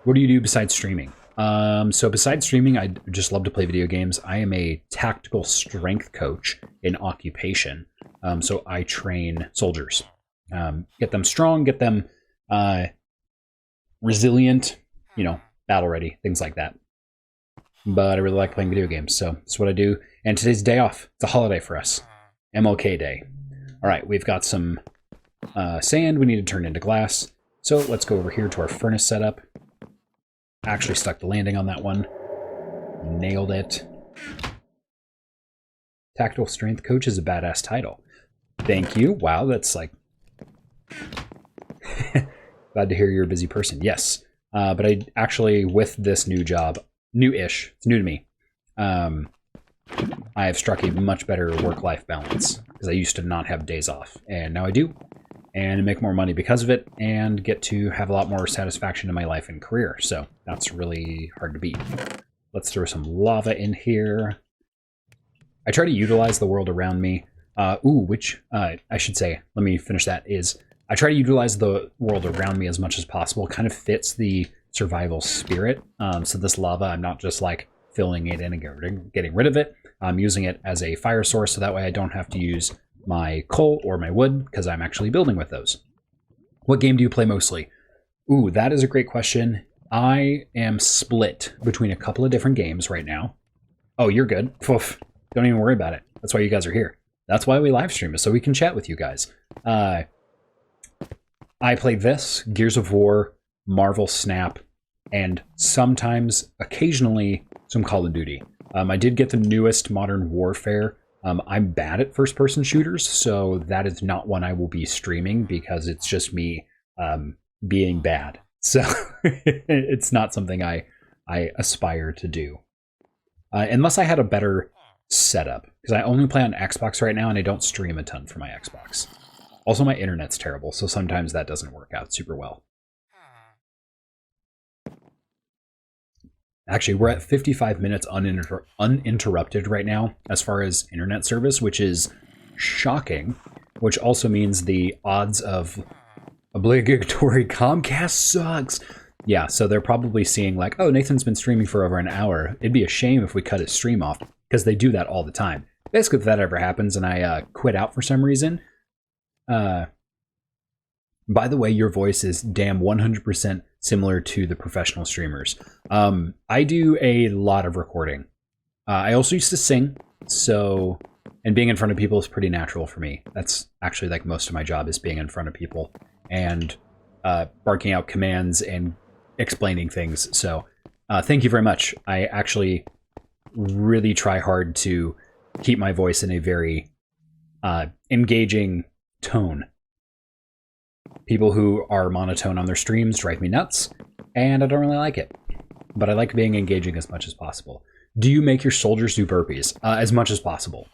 What do you do besides streaming? So besides streaming, I just love to play video games. I am a tactical strength coach in occupation. So I train soldiers, get them strong, get them resilient, battle ready, things like that. But I really like playing video games, so that's what I do. And today's day off. It's a holiday for us. MLK Day. All right, we've got some sand we need to turn into glass. So let's go over here to our furnace setup. Actually stuck the landing on that one. Nailed it. Tactical Strength Coach is a badass title. Thank you. Wow, that's like... Glad to hear you're a busy person. Yes. But I actually, with this new job, new-ish, it's new to me, I have struck a much better work-life balance, because I used to not have days off, and now I do, and make more money because of it, and get to have a lot more satisfaction in my life and career, so that's really hard to beat. Let's throw some lava in here. I try to utilize the world around me. I should say, let me finish that, is I try to utilize the world around me as much as possible. Kind of fits the survival spirit. So this lava, I'm not just like filling it in and getting rid of it. I'm using it as a fire source, so that way I don't have to use my coal or my wood, because I'm actually building with those. What game do you play mostly? Ooh, that is a great question. I am split between a couple of different games right now. Oh, you're good. Oof. Don't even worry about it. That's why you guys are here. That's why we live stream, is so we can chat with you guys. I play this, Gears of War, Marvel Snap, and sometimes, occasionally, some Call of Duty. I did get the newest Modern Warfare. I'm bad at first-person shooters, so that is not one I will be streaming, because it's just me being bad. So it's not something I aspire to do. Unless I had a better setup, because I only play on Xbox right now, and I don't stream a ton for my Xbox. Also, my internet's terrible, so sometimes that doesn't work out super well. Actually, we're at 55 minutes uninterrupted right now as far as internet service, which is shocking, which also means the odds of obligatory Comcast sucks. Yeah, so they're probably seeing like, oh, Nathan's been streaming for over an hour. It'd be a shame if we cut his stream off, because they do that all the time. Basically, if that ever happens and I quit out for some reason, by the way, your voice is damn 100% similar to the professional streamers. I do a lot of recording. I also used to sing, so, and being in front of people is pretty natural for me. That's actually like most of my job, is being in front of people and barking out commands and explaining things. So thank you very much. I actually really try hard to keep my voice in a very engaging tone. People who are monotone on their streams drive me nuts, and I don't really like it. But I like being engaging as much as possible. Do you make your soldiers do burpees? As much as possible.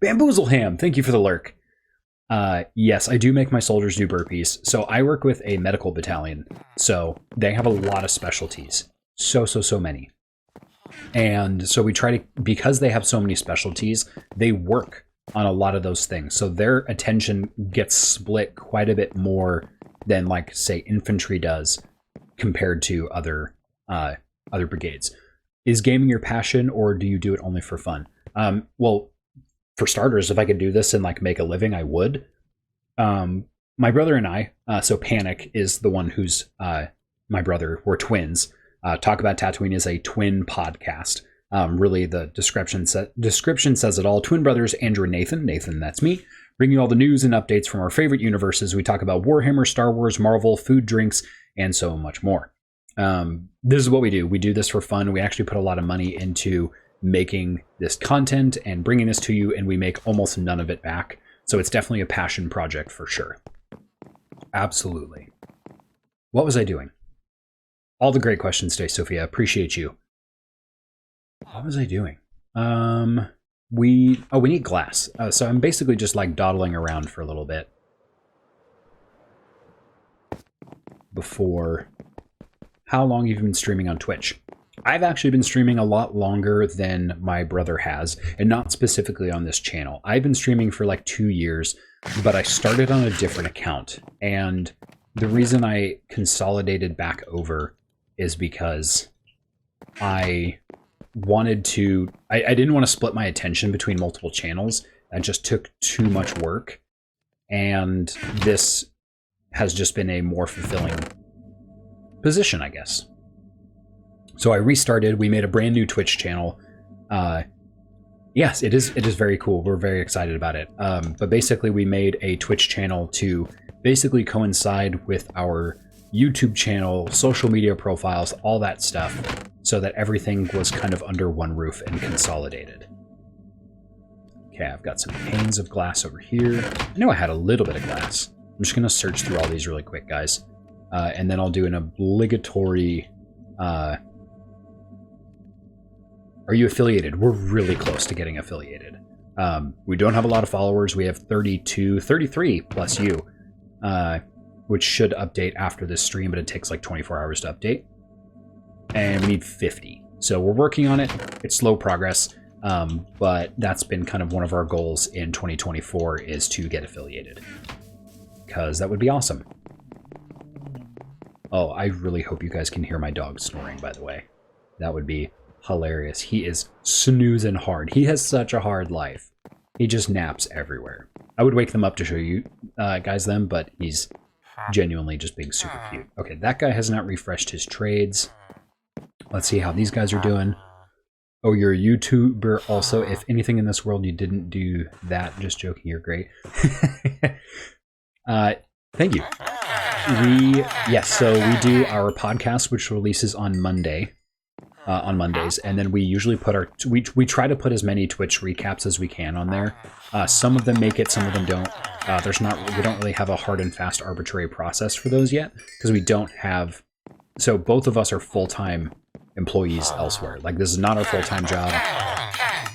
Bamboozle Ham, thank you for the lurk. Yes, I do make my soldiers do burpees. So I work with a medical battalion. So they have a lot of specialties. So many. And so we try to, because they have so many specialties, they work on a lot of those things. So their attention gets split quite a bit more than, like, say, infantry does compared to other brigades. Is gaming your passion, or do you do it only for fun? Well, for starters, if I could do this and like make a living, I would. My brother and I, so Panic is the one who's my brother. We're twins. Talk About Tatooine is a twin podcast. Really, the description says it all. Twin brothers, Andrew and Nathan. Nathan, that's me. Bring you all the news and updates from our favorite universes. We talk about Warhammer, Star Wars, Marvel, food, drinks, and so much more. This is what we do. We do this for fun. We actually put a lot of money into making this content and bringing this to you, and we make almost none of it back. So it's definitely a passion project for sure. Absolutely. What was I doing? All the great questions today, Sophia. Appreciate you. What was I doing? We need glass. So I'm basically just like dawdling around for a little bit before. How long have you been streaming on Twitch? I've actually been streaming a lot longer than my brother has, and not specifically on this channel. I've been streaming for like 2 years, but I started on a different account. And the reason I consolidated back over is because I wanted to, I didn't want to split my attention between multiple channels. That just took too much work. And this has just been a more fulfilling position, I guess. So I restarted. We made a brand new Twitch channel. Yes, it is very cool. We're very excited about it. But basically we made a Twitch channel to basically coincide with our YouTube channel, social media profiles, all that stuff, so that everything was kind of under one roof and consolidated. Okay, I've got some panes of glass over here. I know I had a little bit of glass. I'm just going to search through all these really quick, guys. And then I'll do an obligatory... Are you affiliated? We're really close to getting affiliated. We don't have a lot of followers. We have 33 plus you, which should update after this stream, but it takes like 24 hours to update. And we need 50. So we're working on it. It's slow progress, but that's been kind of one of our goals in 2024 is to get affiliated, because that would be awesome. Oh, I really hope you guys can hear my dog snoring, by the way. That would be hilarious. He is snoozing hard. He has such a hard life. He just naps everywhere. I would wake them up to show you guys them, but he's genuinely just being super cute. Okay, that guy has not refreshed his trades. Let's see how these guys are doing. Oh, you're a YouTuber also. If anything in this world you didn't do that, just joking, you're great. Thank you. Yes, so we do our podcast, which releases on Monday. On Mondays, and then we usually put our we try to put as many Twitch recaps as we can on there. Some of them make it, some of them don't. We don't really have a hard and fast arbitrary process for those yet, because we don't have. So both of us are full-time employees elsewhere. Like, this is not our full-time job.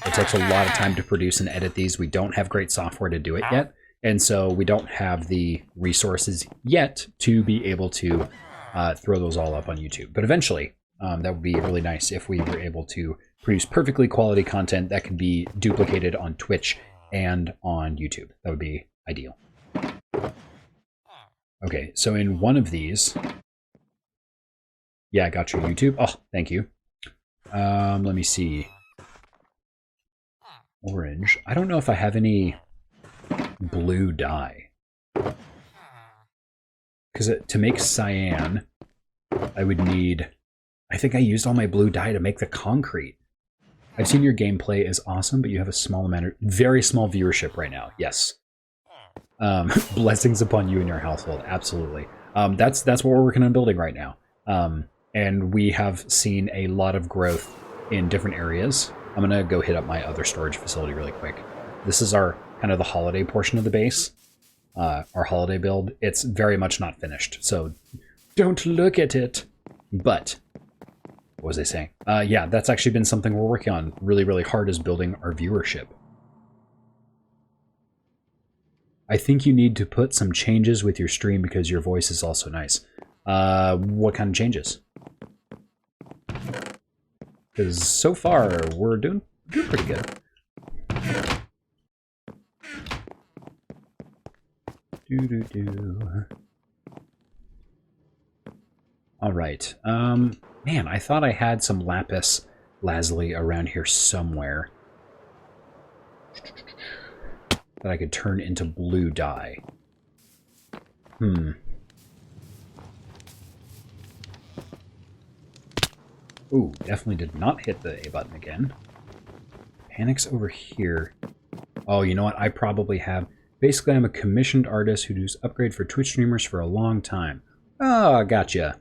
It takes a lot of time to produce and edit these. We don't have great software to do it yet, and so we don't have the resources yet to be able to throw those all up on YouTube. But eventually. That would be really nice if we were able to produce perfectly quality content that can be duplicated on Twitch and on YouTube. That would be ideal. Okay, so in one of these... Yeah, I got your YouTube. Oh, thank you. Let me see. Orange. I don't know if I have any blue dye. Because to make cyan, I would need... I think I used all my blue dye to make the concrete. I've seen your gameplay is awesome, but you have a small amount of, very small viewership right now. Yes. Blessings upon you and your household. Absolutely. That's what we're working on building right now. And we have seen a lot of growth in different areas. I'm going to go hit up my other storage facility really quick. This is our kind of the holiday portion of the base. Our holiday build. It's very much not finished, so don't look at it. But... what was I saying? Yeah, that's actually been something we're working on really, really hard, is building our viewership. I think you need to put some changes with your stream because your voice is also nice. What kind of changes? Because so far, we're doing pretty good. All right. Man, I thought I had some lapis lazuli around here somewhere that I could turn into blue dye. Ooh, definitely did not hit the A button again. Panic's over here. Oh, you know what? I probably have... Basically, I'm a commissioned artist who does upgrade for Twitch streamers for a long time. Oh, gotcha.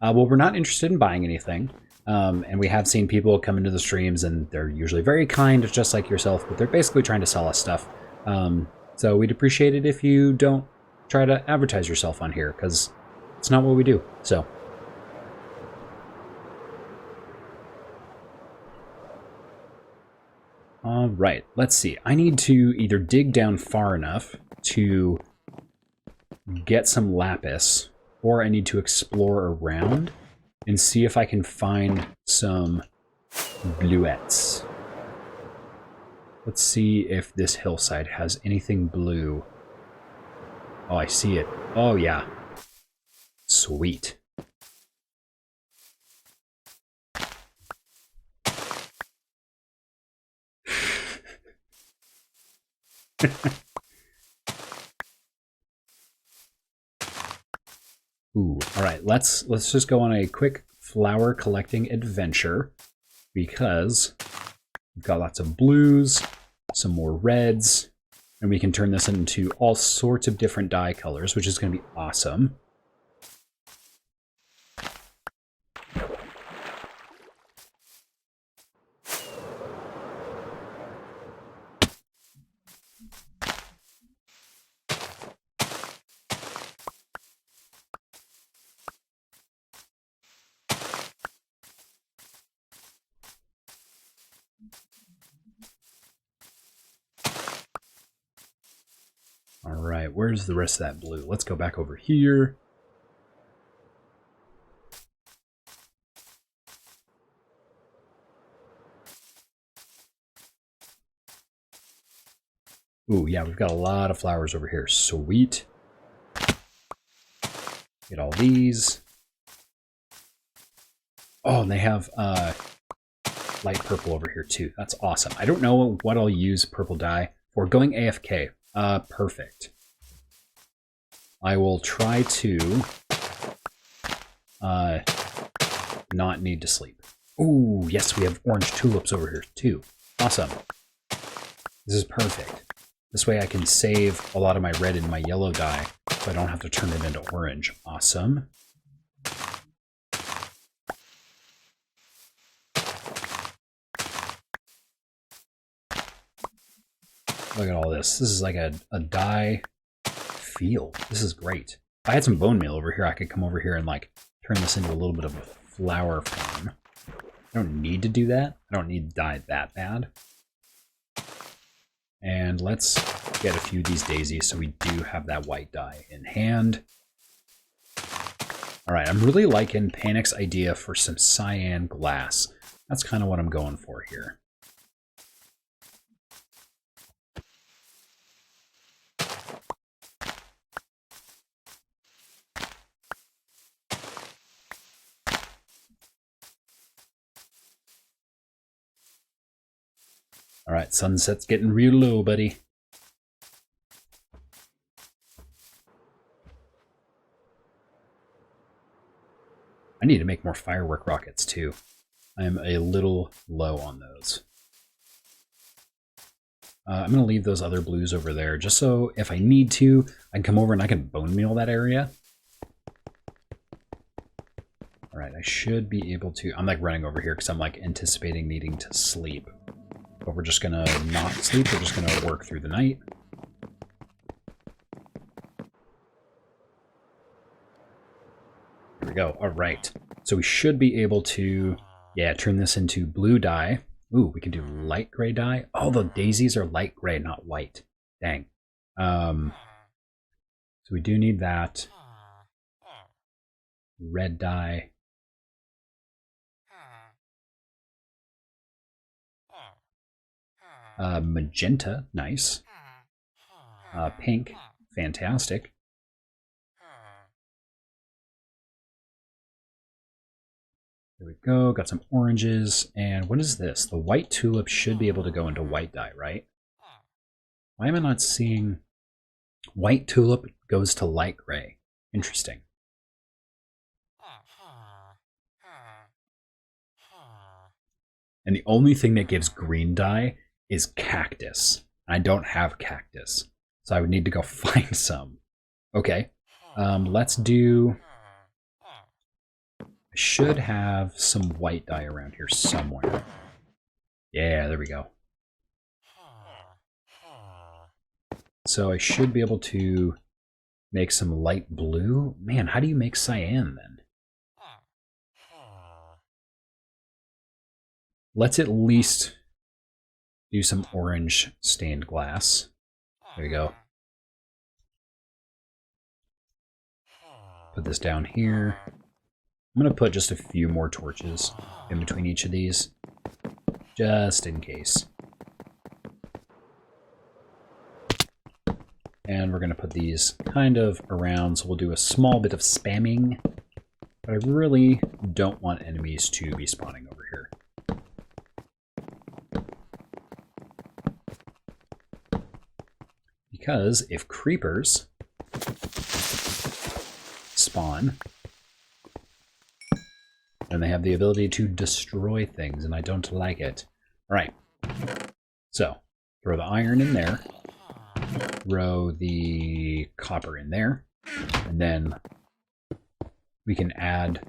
Well, we're not interested in buying anything. And we have seen people come into the streams, and they're usually very kind, just like yourself, but they're basically trying to sell us stuff. So we'd appreciate it if you don't try to advertise yourself on here, because it's not what we do. So... All right, let's see. I need to either dig down far enough to get some lapis, or I need to explore around and see if I can find some bluettes. Let's see if this hillside has anything blue. Oh, I see it. Oh, yeah. Sweet. Ooh, all right, let's just go on a quick flower collecting adventure because we've got lots of blues, some more reds, and we can turn this into all sorts of different dye colors, which is going to be awesome. All right, where's the rest of that blue? Let's go back over here. Ooh, yeah, we've got a lot of flowers over here. Sweet. Get all these. Oh, and they have light purple over here too. That's awesome. I don't know what I'll use purple dye for. Going AFK. Perfect. I will try to not need to sleep. Ooh, yes, we have orange tulips over here too. Awesome. This is perfect. This way I can save a lot of my red and my yellow dye, so I don't have to turn it into orange. Awesome. Look at all this. This is like a dye field. This is great. If I had some bone meal over here, I could come over here and like turn this into a little bit of a flower farm. I don't need to do that. I don't need to dye that bad. And let's get a few of these daisies so we do have that white dye in hand. All right, I'm really liking Panic's idea for some cyan glass. That's kind of what I'm going for here. All right, sunset's getting real low, buddy. I need to make more firework rockets, too. I'm a little low on those. I'm going to leave those other blues over there, just so if I need to, I can come over and I can bone meal that area. All right, I should be able to... I'm like running over here because I'm like anticipating needing to sleep. But we're just gonna not sleep, we're just gonna work through the night. Here we go, all right. So we should be able to, yeah, turn this into blue dye. Ooh, we can do light gray dye. Oh, the daisies are light gray, not white. Dang. So we do need that. Red dye. Magenta, nice. Pink, fantastic. There we go, got some oranges. And what is this? The white tulip should be able to go into white dye, right? Why am I not seeing... White tulip goes to light gray. Interesting. And the only thing that gives green dye is cactus. I don't have cactus, so I would need to go find some. Okay, let's do... I should have some white dye around here somewhere. Yeah, there we go. So I should be able to make some light blue. Man, how do you make cyan then? Let's at least do some orange stained glass. There we go. Put this down here. I'm going to put just a few more torches in between each of these, just in case. And we're going to put these kind of around, so we'll do a small bit of spamming. But I really don't want enemies to be spawning over here. Because if creepers spawn, then they have the ability to destroy things, and I don't like it. All right, so throw the iron in there, throw the copper in there, and then we can add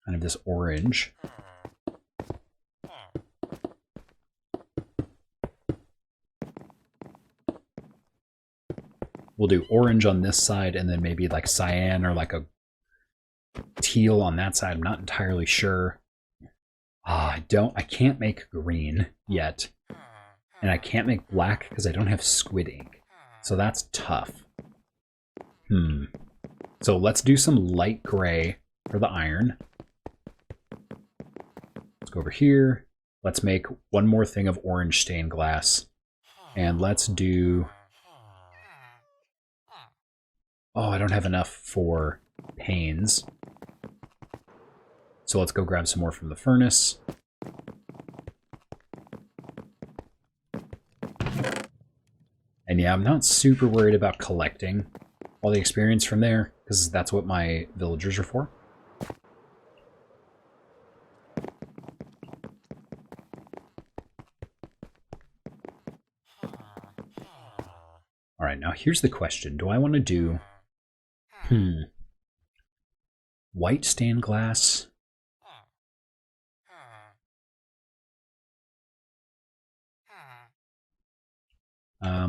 kind of this orange. We'll do orange on this side, and then maybe like cyan or like a teal on that side. I'm not entirely sure. I can't make green yet. And I can't make black because I don't have squid ink. So that's tough. So let's do some light gray for the iron. Let's go over here. Let's make one more thing of orange stained glass. And let's do... Oh, I don't have enough for panes. So let's go grab some more from the furnace. And yeah, I'm not super worried about collecting all the experience from there, because that's what my villagers are for. All right, now here's the question. Do I want to do... white stained glass?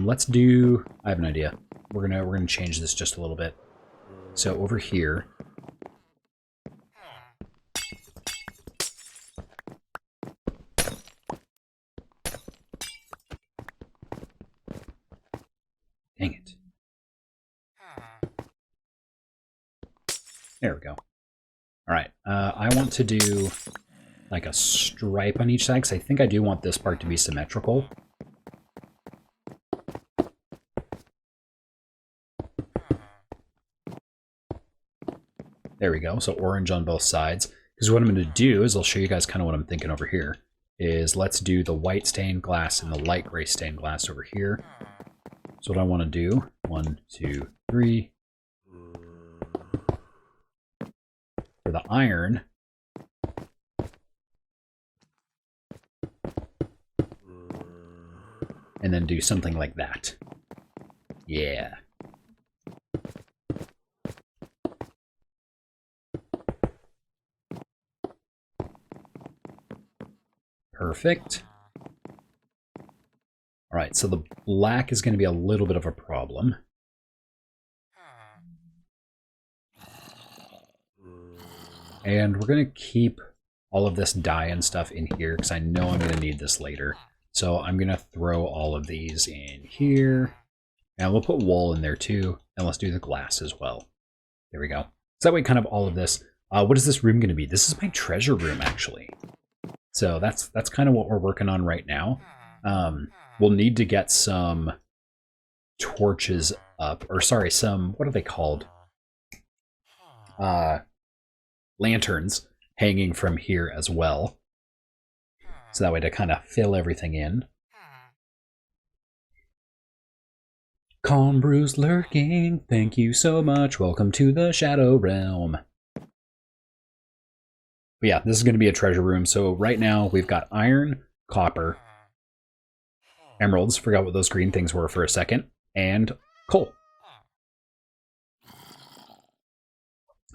Let's do... I have an idea. We're gonna change this just a little bit. So over here... Dang it. There we go. Alright, I want to do like a stripe on each side, because I think I do want this part to be symmetrical. There we go, so orange on both sides. Because what I'm going to do is I'll show you guys kind of what I'm thinking over here. Is let's do the white stained glass and the light gray stained glass over here. So what I want to do, 1, 2, 3. For the iron, and then do something like that. Yeah. Perfect. All right, so the black is going to be a little bit of a problem. And we're going to keep all of this dye and stuff in here because I know I'm going to need this later. So I'm going to throw all of these in here. And we'll put wool in there too. And let's do the glass as well. There we go. So that way kind of all of this. What is this room going to be? This is my treasure room, actually. So that's kind of what we're working on right now. We'll need to get some torches up. Or sorry, some, what are they called? Lanterns hanging from here as well. So that way to kind of fill everything in. Calm brews lurking, thank you so much. Welcome to the Shadow Realm. But yeah, this is going to be a treasure room. So right now we've got iron, copper, emeralds, forgot what those green things were for a second, and coal.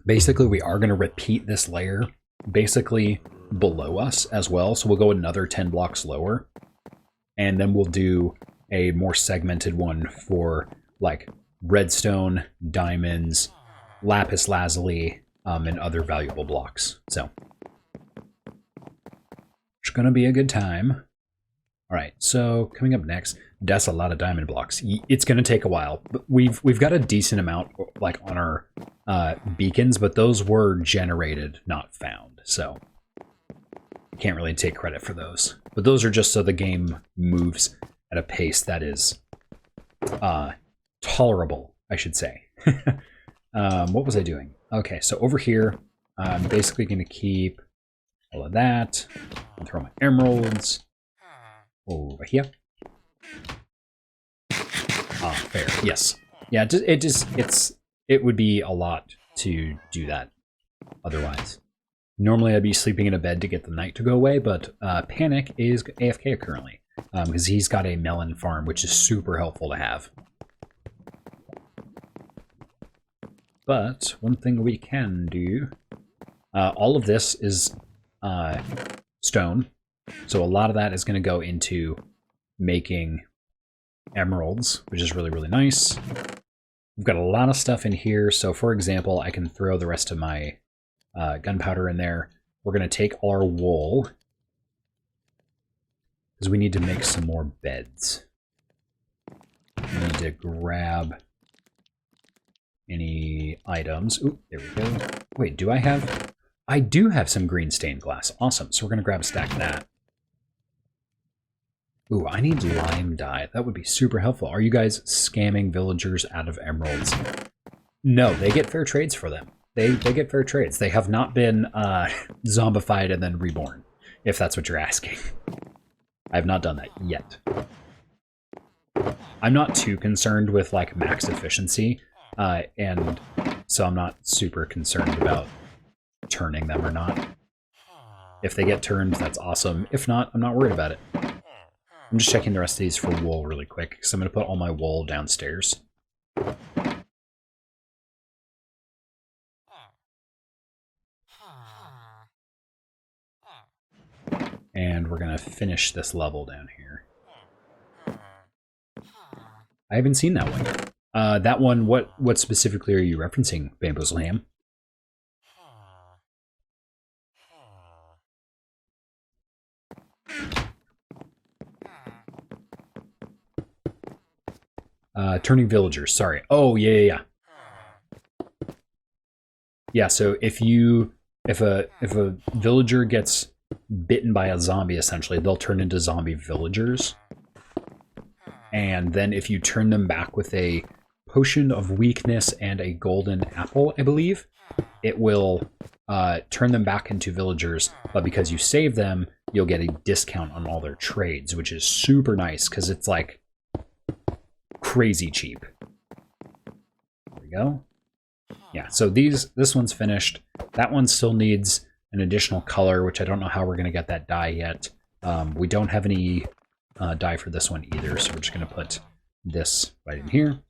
Basically, we are going to repeat this layer basically below us as well. So we'll go another 10 blocks lower, and then we'll do a more segmented one for like redstone, diamonds, lapis lazuli, and other valuable blocks. So it's going to be a good time. All right, so coming up next, that's a lot of diamond blocks. It's going to take a while, but we've got a decent amount like on our beacons, but those were generated, not found. So can't really take credit for those. But those are just so the game moves at a pace that is tolerable, I should say. What was I doing? Okay, so over here, I'm basically going to keep all of that. I'll throw my emeralds over here. Fair. Yes. Yeah. It would be a lot to do that otherwise. Normally, I'd be sleeping in a bed to get the night to go away, but Panic is AFK currently because he's got a melon farm, which is super helpful to have. But one thing we can do, all of this is stone, so a lot of that is going to go into making emeralds, which is really, really nice. We've got a lot of stuff in here, so for example, I can throw the rest of my gunpowder in there. We're going to take our wool, because we need to make some more beds. We need to grab any items. Ooh, there we go. Wait, do I have... I do have some green stained glass. Awesome, so we're going to grab a stack of that. Ooh, I need lime dye. That would be super helpful. Are you guys scamming villagers out of emeralds? No, they get fair trades for them. They get fair trades. They have not been zombified and then reborn, if that's what you're asking. I have not done that yet. I'm not too concerned with like max efficiency, and so I'm not super concerned about turning them or not. If they get turned, that's awesome. If not, I'm not worried about it. I'm just checking the rest of these for wool really quick, because I'm going to put all my wool downstairs. And we're going to finish this level down here. I haven't seen that one yet. That one, what specifically are you referencing, Bamboozle Ham? Turning villagers, sorry. Oh, yeah. Yeah, so if a villager gets bitten by a zombie, essentially, they'll turn into zombie villagers. And then if you turn them back with a potion of weakness and a golden apple, I believe, it will turn them back into villagers. But because you save them, you'll get a discount on all their trades, which is super nice because it's like crazy cheap. There we go. Yeah, so this one's finished. That one still needs an additional color, which I don't know how we're going to get that dye yet. We don't have any dye for this one either, so we're just going to put this right in here.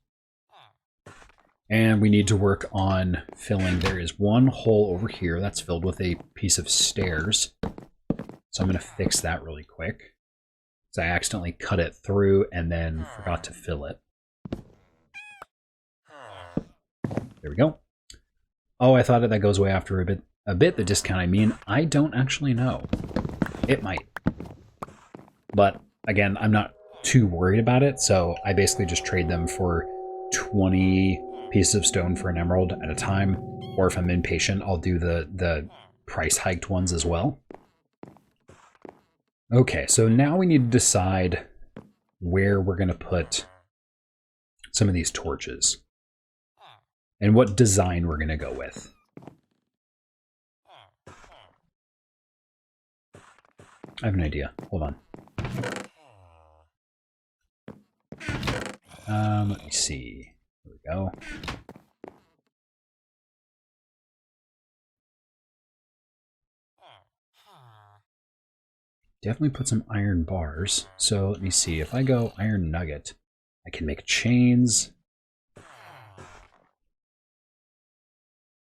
And we need to work on filling. There is one hole over here that's filled with a piece of stairs. So I'm going to fix that really quick. So I accidentally cut it through and then forgot to fill it. There we go. Oh, I thought that goes away after a bit, the discount, I mean. I don't actually know. It might. But again, I'm not too worried about it, so I basically just trade them for 20 pieces of stone for an emerald at a time, or if I'm impatient, I'll do the price hiked ones as well. Okay, so now we need to decide where we're going to put some of these torches and what design we're going to go with. I have an idea. Hold on. Let me see. There we go. Definitely put some iron bars. So let me see. If I go iron nugget, I can make chains.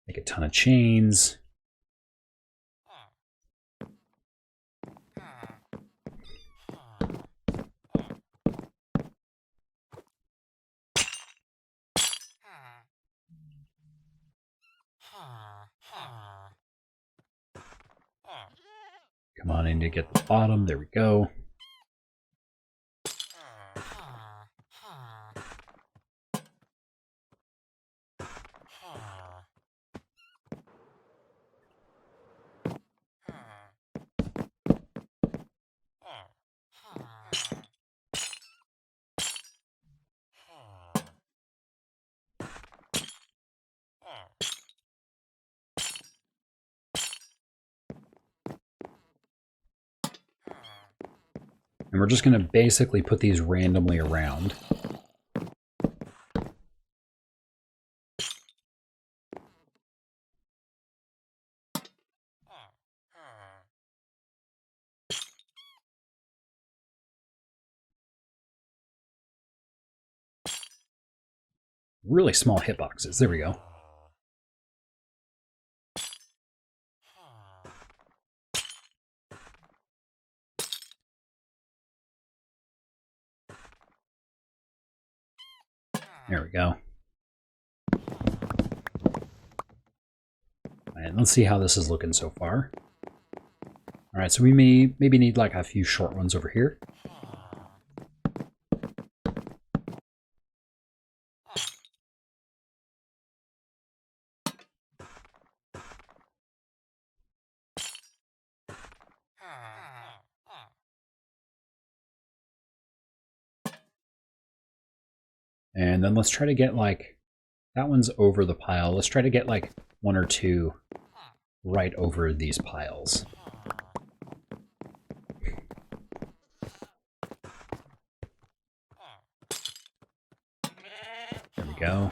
Make a ton of chains. Come on in to get the bottom. There we go. And we're just going to basically put these randomly around. Really small hitboxes. There we go. There we go. And let's see how this is looking so far. All right, so we may maybe need like a few short ones over here. And then let's try to get like, that one's over the pile. Let's try to get like one or two right over these piles. There we go.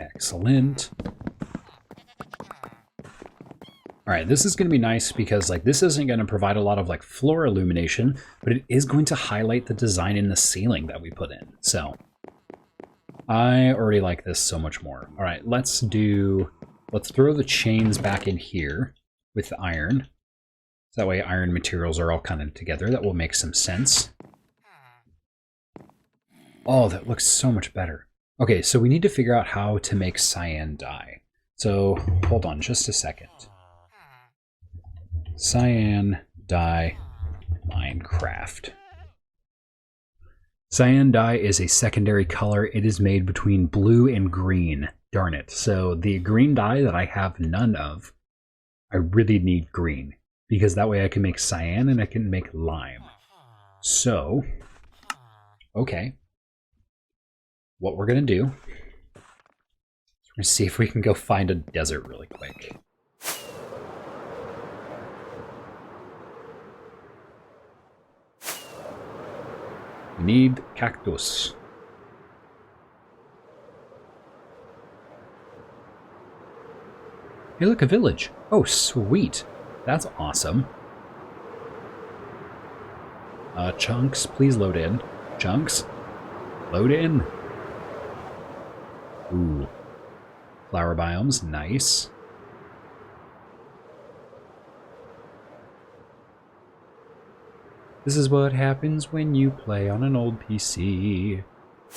Excellent. All right, this is going to be nice because like this isn't going to provide a lot of like floor illumination, but it is going to highlight the design in the ceiling that we put in. So I already like this so much more. All right, let's throw the chains back in here with the iron. So that way iron materials are all kind of together. That will make some sense. Oh, that looks so much better. Okay, so we need to figure out how to make cyan dye. So hold on just a second. Cyan dye Minecraft. Cyan dye is a secondary color. It is made between blue and green. Darn it. So the green dye that I have none of, I really need green. Because that way I can make cyan and I can make lime. So, okay. What we're going to do, we're going to see if we can go find a desert really quick. We need cactus. Hey, look, a village. Oh, sweet. That's awesome. Chunks, please load in. Chunks, load in. Ooh. Flower biomes, nice. This is what happens when you play on an old PC.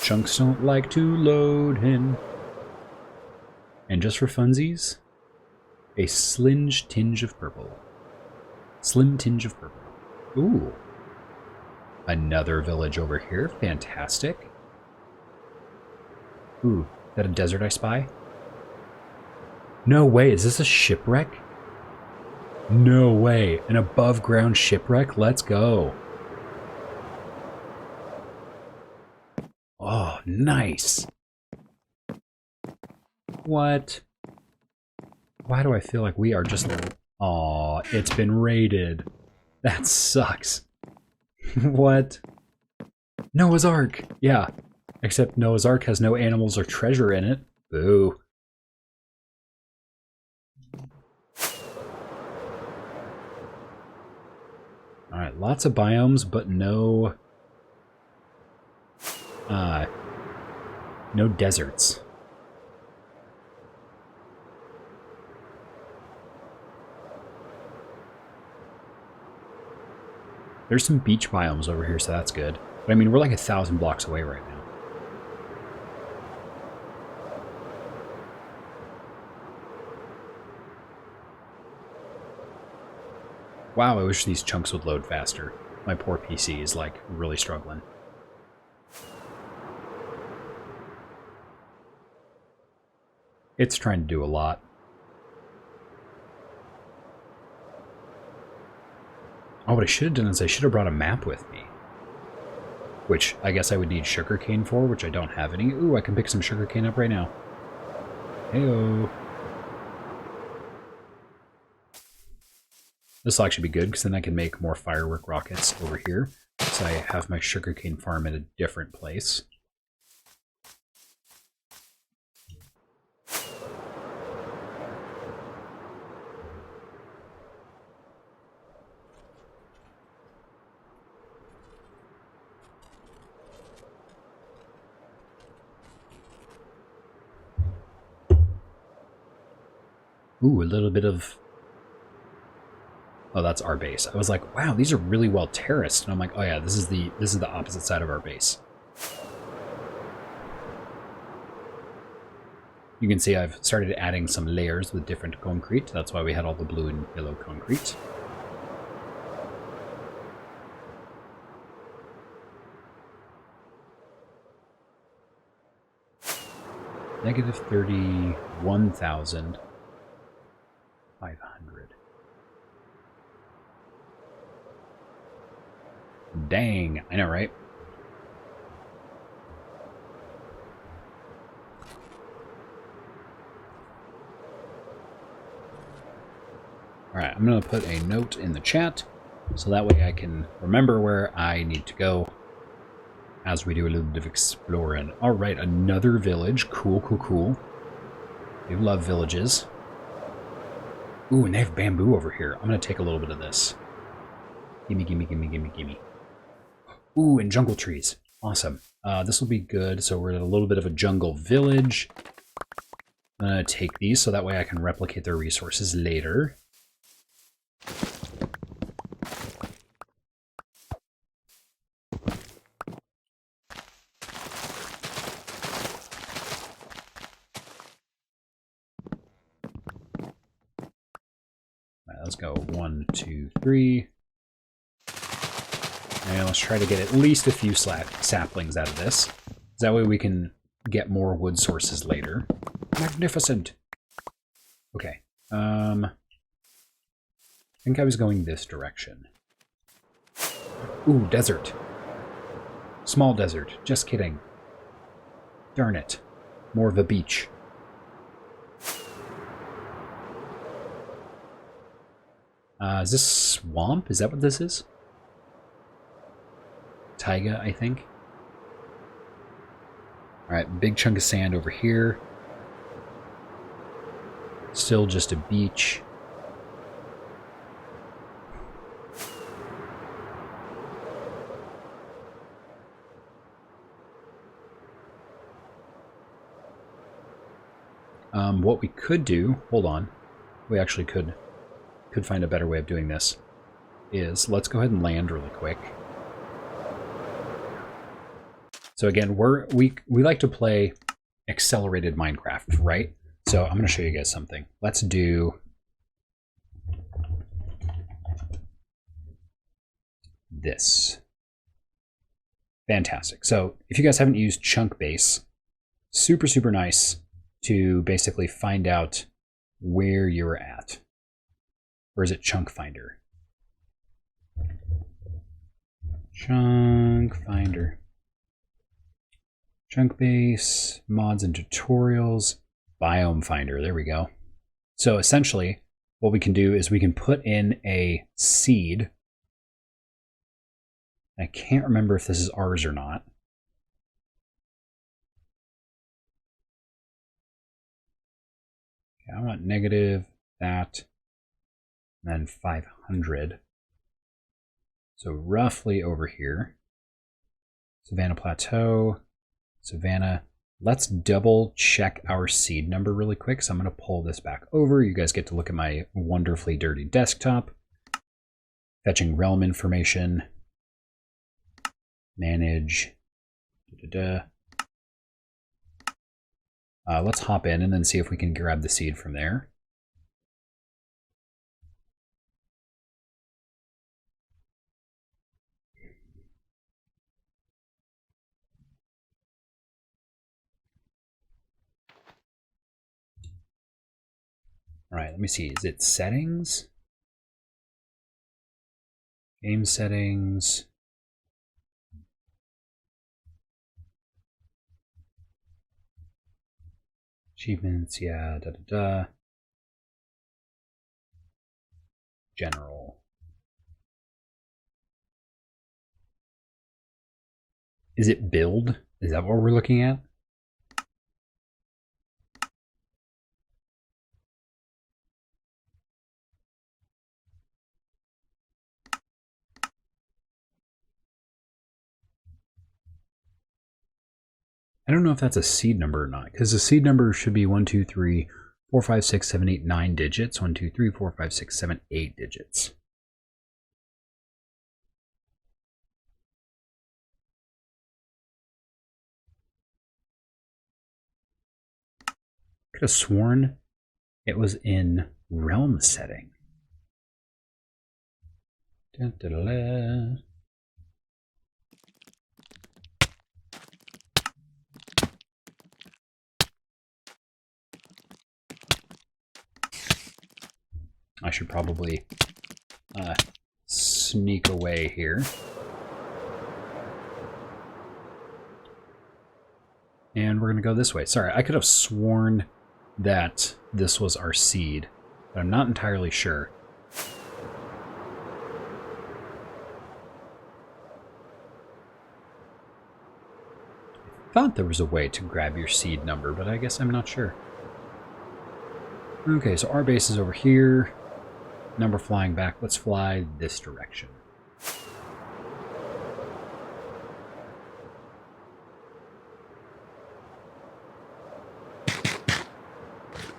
Chunks don't like to load in. And just for funsies, a slim tinge of purple. Slim tinge of purple. Ooh. Another village over here. Fantastic. Ooh, is that a desert I spy? No way, is this a shipwreck? No way, an above ground shipwreck? Let's go. Oh, nice. What? Why do I feel like we are just... Aw, it's been raided. That sucks. What? Noah's Ark. Yeah. Except Noah's Ark has no animals or treasure in it. Boo. Alright, lots of biomes, but no... no deserts. There's some beach biomes over here, so that's good. But I mean, we're like 1,000 blocks away right now. Wow, I wish these chunks would load faster. My poor PC is like really struggling. It's trying to do a lot. Oh, what I should have done is I should have brought a map with me. Which I guess I would need sugarcane for, which I don't have any. Ooh, I can pick some sugarcane up right now. Heyo. This will actually be good, because then I can make more firework rockets over here. So I have my sugarcane farm in a different place. Ooh, a little bit of... Oh, that's our base. I was like, wow, these are really well terraced. And I'm like, oh yeah, this is the opposite side of our base. You can see I've started adding some layers with different concrete. That's why we had all the blue and yellow concrete. Negative 31,500. Dang, I know, right? Alright, I'm going to put a note in the chat, so that way I can remember where I need to go as we do a little bit of exploring. Alright, another village. Cool, cool, cool. We love villages. Ooh, and they have bamboo over here. I'm going to take a little bit of this. Gimme, gimme, gimme, gimme, gimme. Ooh, and jungle trees. Awesome. This will be good. So we're in a little bit of a jungle village. I'm going to take these so that way I can replicate their resources later. Let's go 1, 2, 3. And let's try to get at least a few saplings out of this. That way we can get more wood sources later. Magnificent. Okay. I think I was going this direction. Ooh, desert. Small desert. Just kidding. Darn it. More of a beach. Is this swamp? Is that what this is? Taiga, I think. Alright, big chunk of sand over here. Still just a beach. What we could do, hold on, we actually could find a better way of doing this, is let's go ahead and land really quick. So again, we like to play accelerated Minecraft, right? So I'm going to show you guys something. Let's do this. Fantastic. So if you guys haven't used Chunk Base, super, super nice to basically find out where you're at. Or is it Chunk Finder? Chunk Finder. Chunk Base, mods and tutorials, Biome Finder. There we go. So essentially, what we can do is we can put in a seed. I can't remember if this is ours or not. Okay, I want negative that, and then 500. So roughly over here. Savannah Plateau, Savannah. Let's double check our seed number really quick. So I'm going to pull this back over. You guys get to look at my wonderfully dirty desktop. Fetching realm information. Manage. Let's hop in and then see if we can grab the seed from there. All right, let me see. Is it settings? Game settings. Achievements, yeah, General. Is it build? Is that what we're looking at? I don't know if that's a seed number or not, because the seed number should be 1, 2, 3, 4, 5, 6, 7, 8, 9 digits. 1, 2, 3, 4, 5, 6, 7, 8 digits. Could have sworn it was in realm setting. Dun, dun, dun, dun. I should probably sneak away here. And we're going to go this way. Sorry, I could have sworn that this was our seed, but I'm not entirely sure. I thought there was a way to grab your seed number, but I guess I'm not sure. Okay, so our base is over here. Number flying back. Let's fly this direction.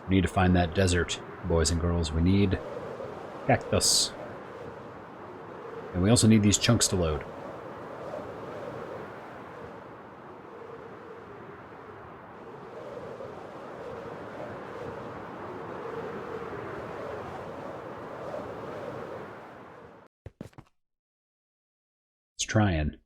We need to find that desert, boys and girls. We need cactus. And we also need these chunks to load. Let's try and.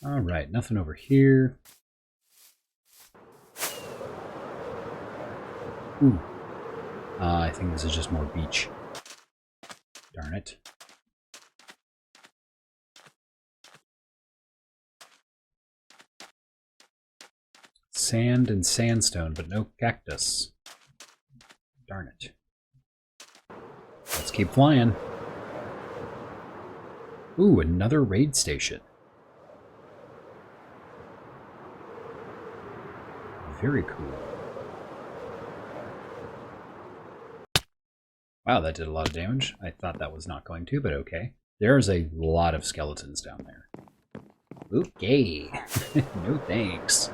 All right, nothing over here. Ooh. I think this is just more beach. Darn it. Sand and sandstone, but no cactus. Darn it. Let's keep flying. Ooh, another raid station. Very cool. Wow, that did a lot of damage. I thought that was not going to, but okay. There's a lot of skeletons down there. Okay. No thanks.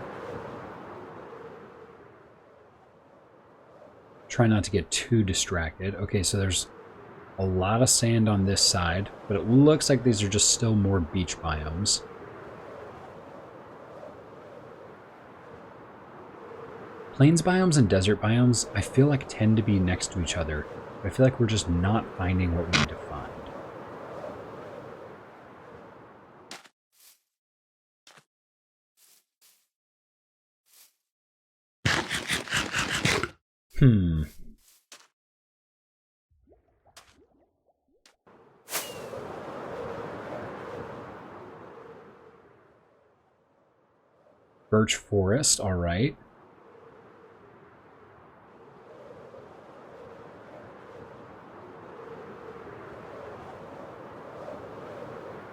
Try not to get too distracted. Okay, so there's a lot of sand on this side, but it looks like these are just still more beach biomes. Plains biomes and desert biomes, I feel like tend to be next to each other. I feel like we're just not finding what we need to find. Birch forest, alright.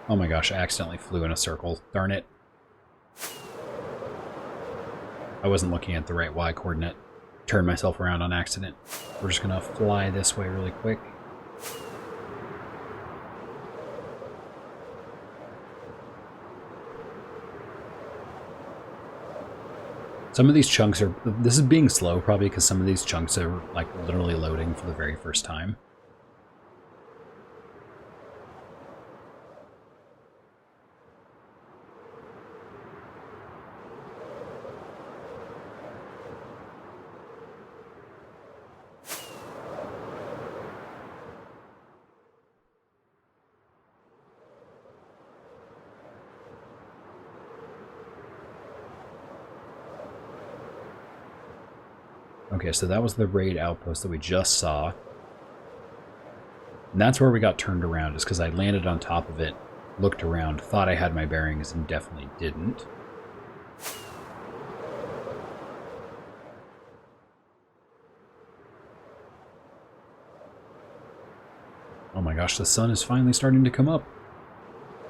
Oh my gosh, I accidentally flew in a circle. Darn it. I wasn't looking at the right Y coordinate. Turned myself around on accident. We're just gonna fly this way really quick. Some of these chunks are... This is being slow probably because some of these chunks are like literally loading for the very first time. Okay, so that was the raid outpost that we just saw. And that's where we got turned around, is because I landed on top of it, looked around, thought I had my bearings, and definitely didn't. Oh my gosh, the sun is finally starting to come up.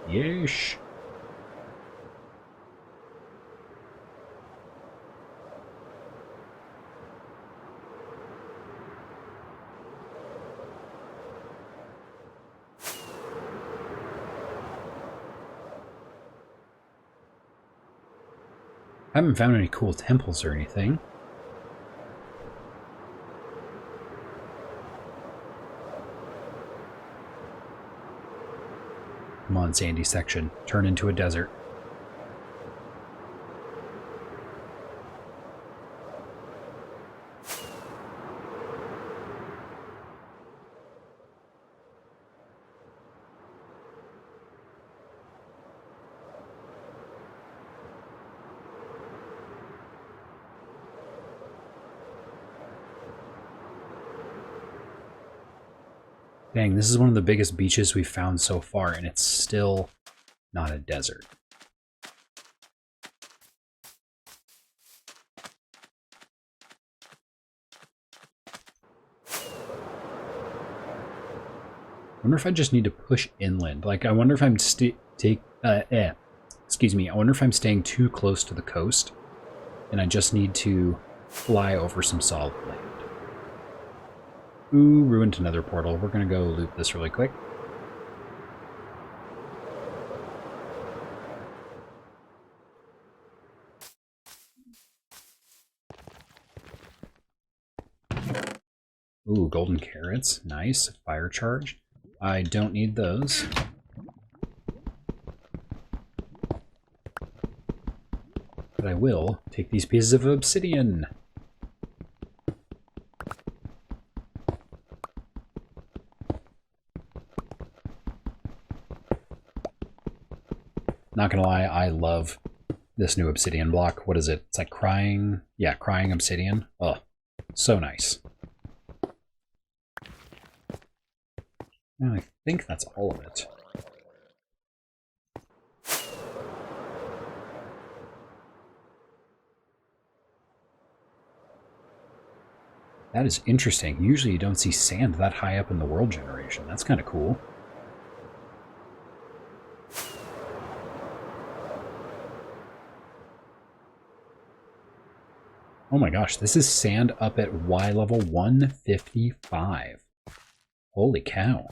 Yeesh. I haven't found any cool temples or anything. Come on, sandy section. Turn into a desert. Dang, this is one of the biggest beaches we've found so far, and it's still not a desert. I wonder if I just need to push inland. Like, I wonder if I'm excuse me. I wonder if I'm staying too close to the coast, and I just need to fly over some solid land. Ooh, ruined another portal. We're gonna go loot this really quick. Ooh, golden carrots. Nice. Fire charge. I don't need those. But I will take these pieces of obsidian. Not gonna lie, I love this new obsidian block. What is it? It's like crying... Yeah, crying obsidian. Oh, so nice. And I think that's all of it. That is interesting. Usually you don't see sand that high up in the world generation. That's kind of cool. Oh my gosh, this is sand up at Y level 155. Holy cow.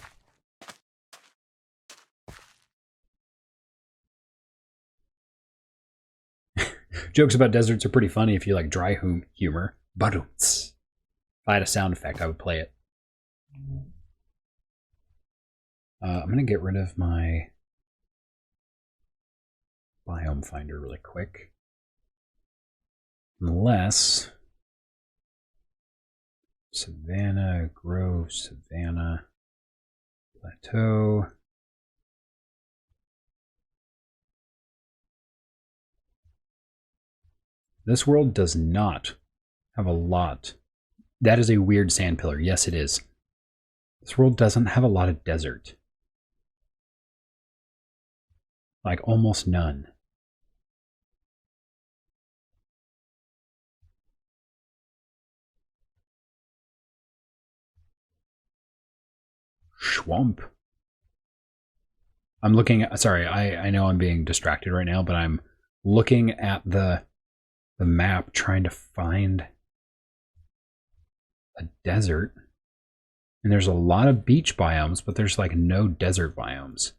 Jokes about deserts are pretty funny if you like dry humor. Badoots. If I had a sound effect, I would play it. I'm going to get rid of my biome finder really quick. Unless savanna, grove, savanna, plateau. This world does not have a lot. That is a weird sand pillar. Yes, it is. This world doesn't have a lot of desert. Like almost none. Swamp. I'm looking at, sorry, I know I'm being distracted right now, but I'm looking at the map trying to find a desert. And there's a lot of beach biomes, but there's like no desert biomes.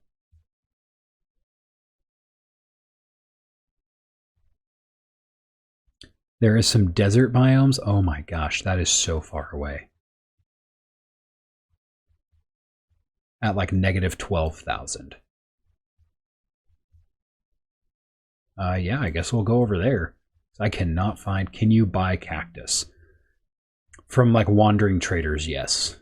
There is some desert biomes. Oh my gosh, that is so far away. At like negative 12,000. Yeah, I guess we'll go over there. I cannot find. Can you buy cactus? From like wandering traders, yes.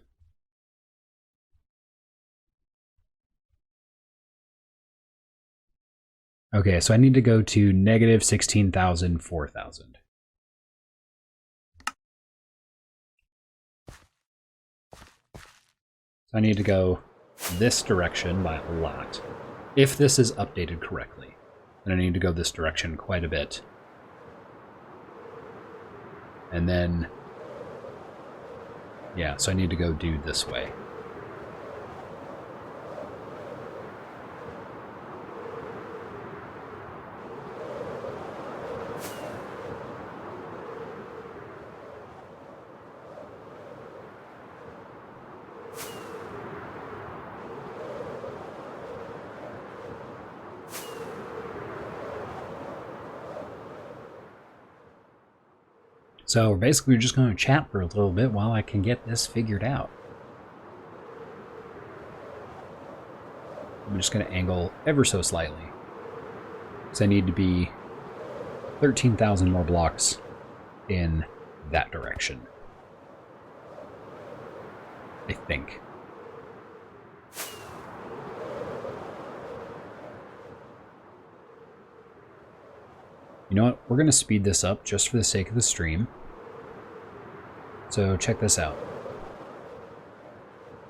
Okay, so I need to go to negative 16,000, 4,000. So I need to go this direction by a lot. If this is updated correctly, then I need to go this direction quite a bit. And then, yeah, so I need to go do this way. So basically we're just going to chat for a little bit while I can get this figured out. I'm just going to angle ever so slightly. Because I need to be 13,000 more blocks in that direction. I think. You know what? We're going to speed this up just for the sake of the stream. So check this out.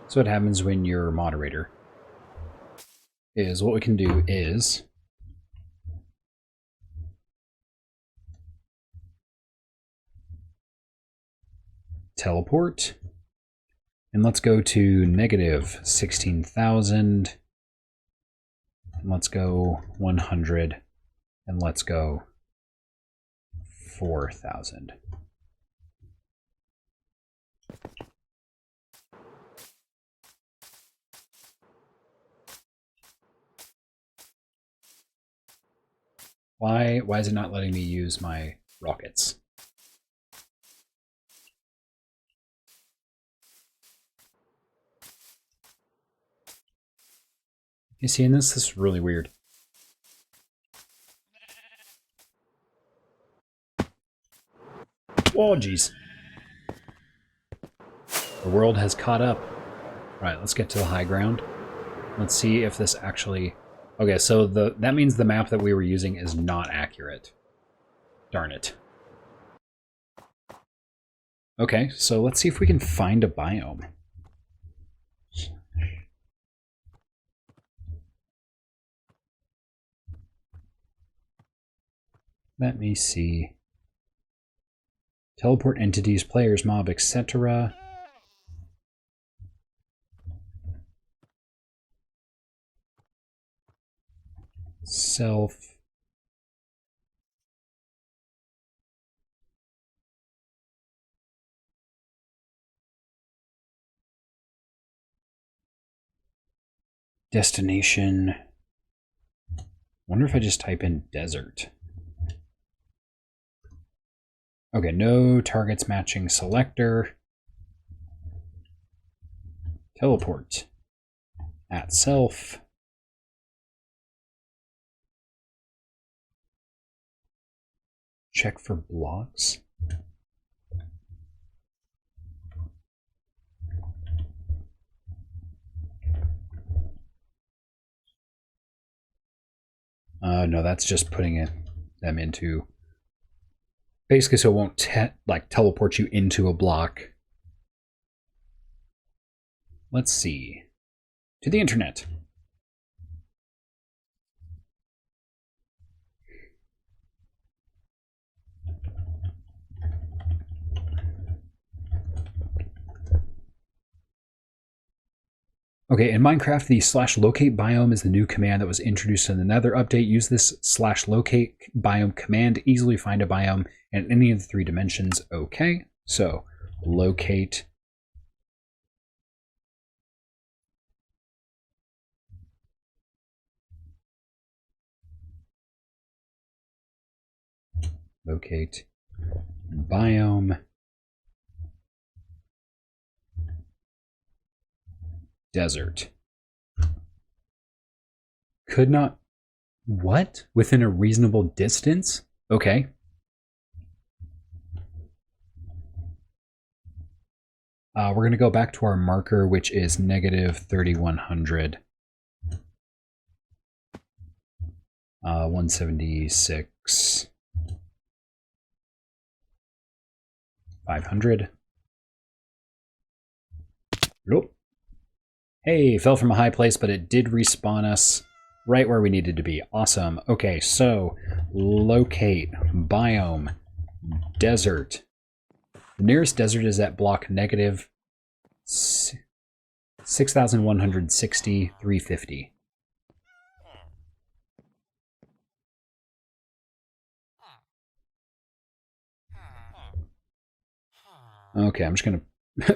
So what happens when you're moderator is what we can do is teleport. And let's go to negative 16,000. And let's go 100. And let's go 4,000. Why is it not letting me use my rockets? You seeing this? This is really weird. Oh, jeez. The world has caught up. All right, let's get to the high ground. Let's see if this actually... Okay, so that means the map that we were using is not accurate. Darn it. Okay, so let's see if we can find a biome. Let me see. Teleport entities, players, mob, etc. Self. Destination. Wonder if I just type in desert. Okay, no targets matching selector. Teleport. At self. Check for blocks. No, that's just putting them into... Basically, so it won't teleport you into a block. Let's see. To the internet. Okay, in Minecraft, the /locate biome is the new command that was introduced in another update. Use this /locate biome command to easily find a biome in any of the 3 dimensions. Okay, so locate. Locate biome. Desert. Could not... What? Within a reasonable distance? Okay. We're going to go back to our marker, which is negative 3100. 176. 500. Nope. Hey, fell from a high place, but it did respawn us right where we needed to be. Awesome. Okay, so locate biome desert. The nearest desert is at block negative 6,160, 350. Okay, I'm just going to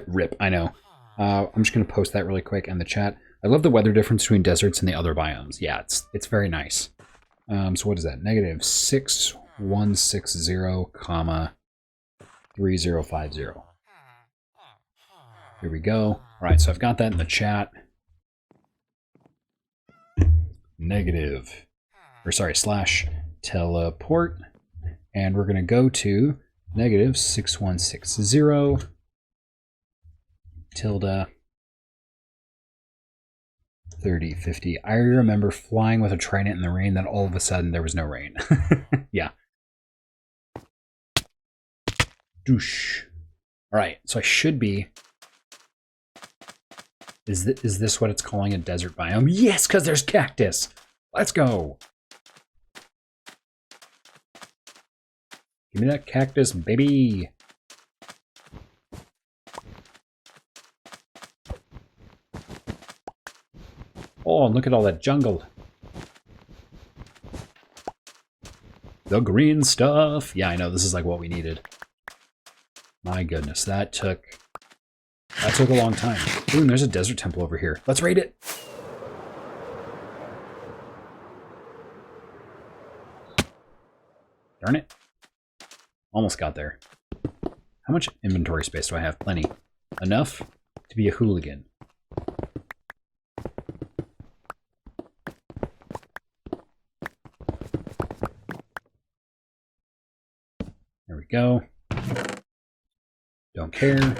rip, I know. I'm just going to post that really quick in the chat. I love the weather difference between deserts and the other biomes. Yeah, it's very nice. So what is that? Negative 6160, comma 3050. Here we go. All right, so I've got that in the chat. Negative, or sorry, /teleport. And we're going to go to negative 6160 tilde 3050. I remember flying with a trident in the rain, then all of a sudden there was no rain. Yeah. Douche. All right, so I should be... Is this what it's calling a desert biome? Yes, because there's cactus. Let's go. Give me that cactus, baby. Oh, and look at all that jungle. The green stuff. Yeah, I know, this is like what we needed. My goodness, that took a long time. Ooh, and there's a desert temple over here. Let's raid it. Darn it. Almost got there. How much inventory space do I have? Plenty. Enough to be a hooligan. There we go. Don't care.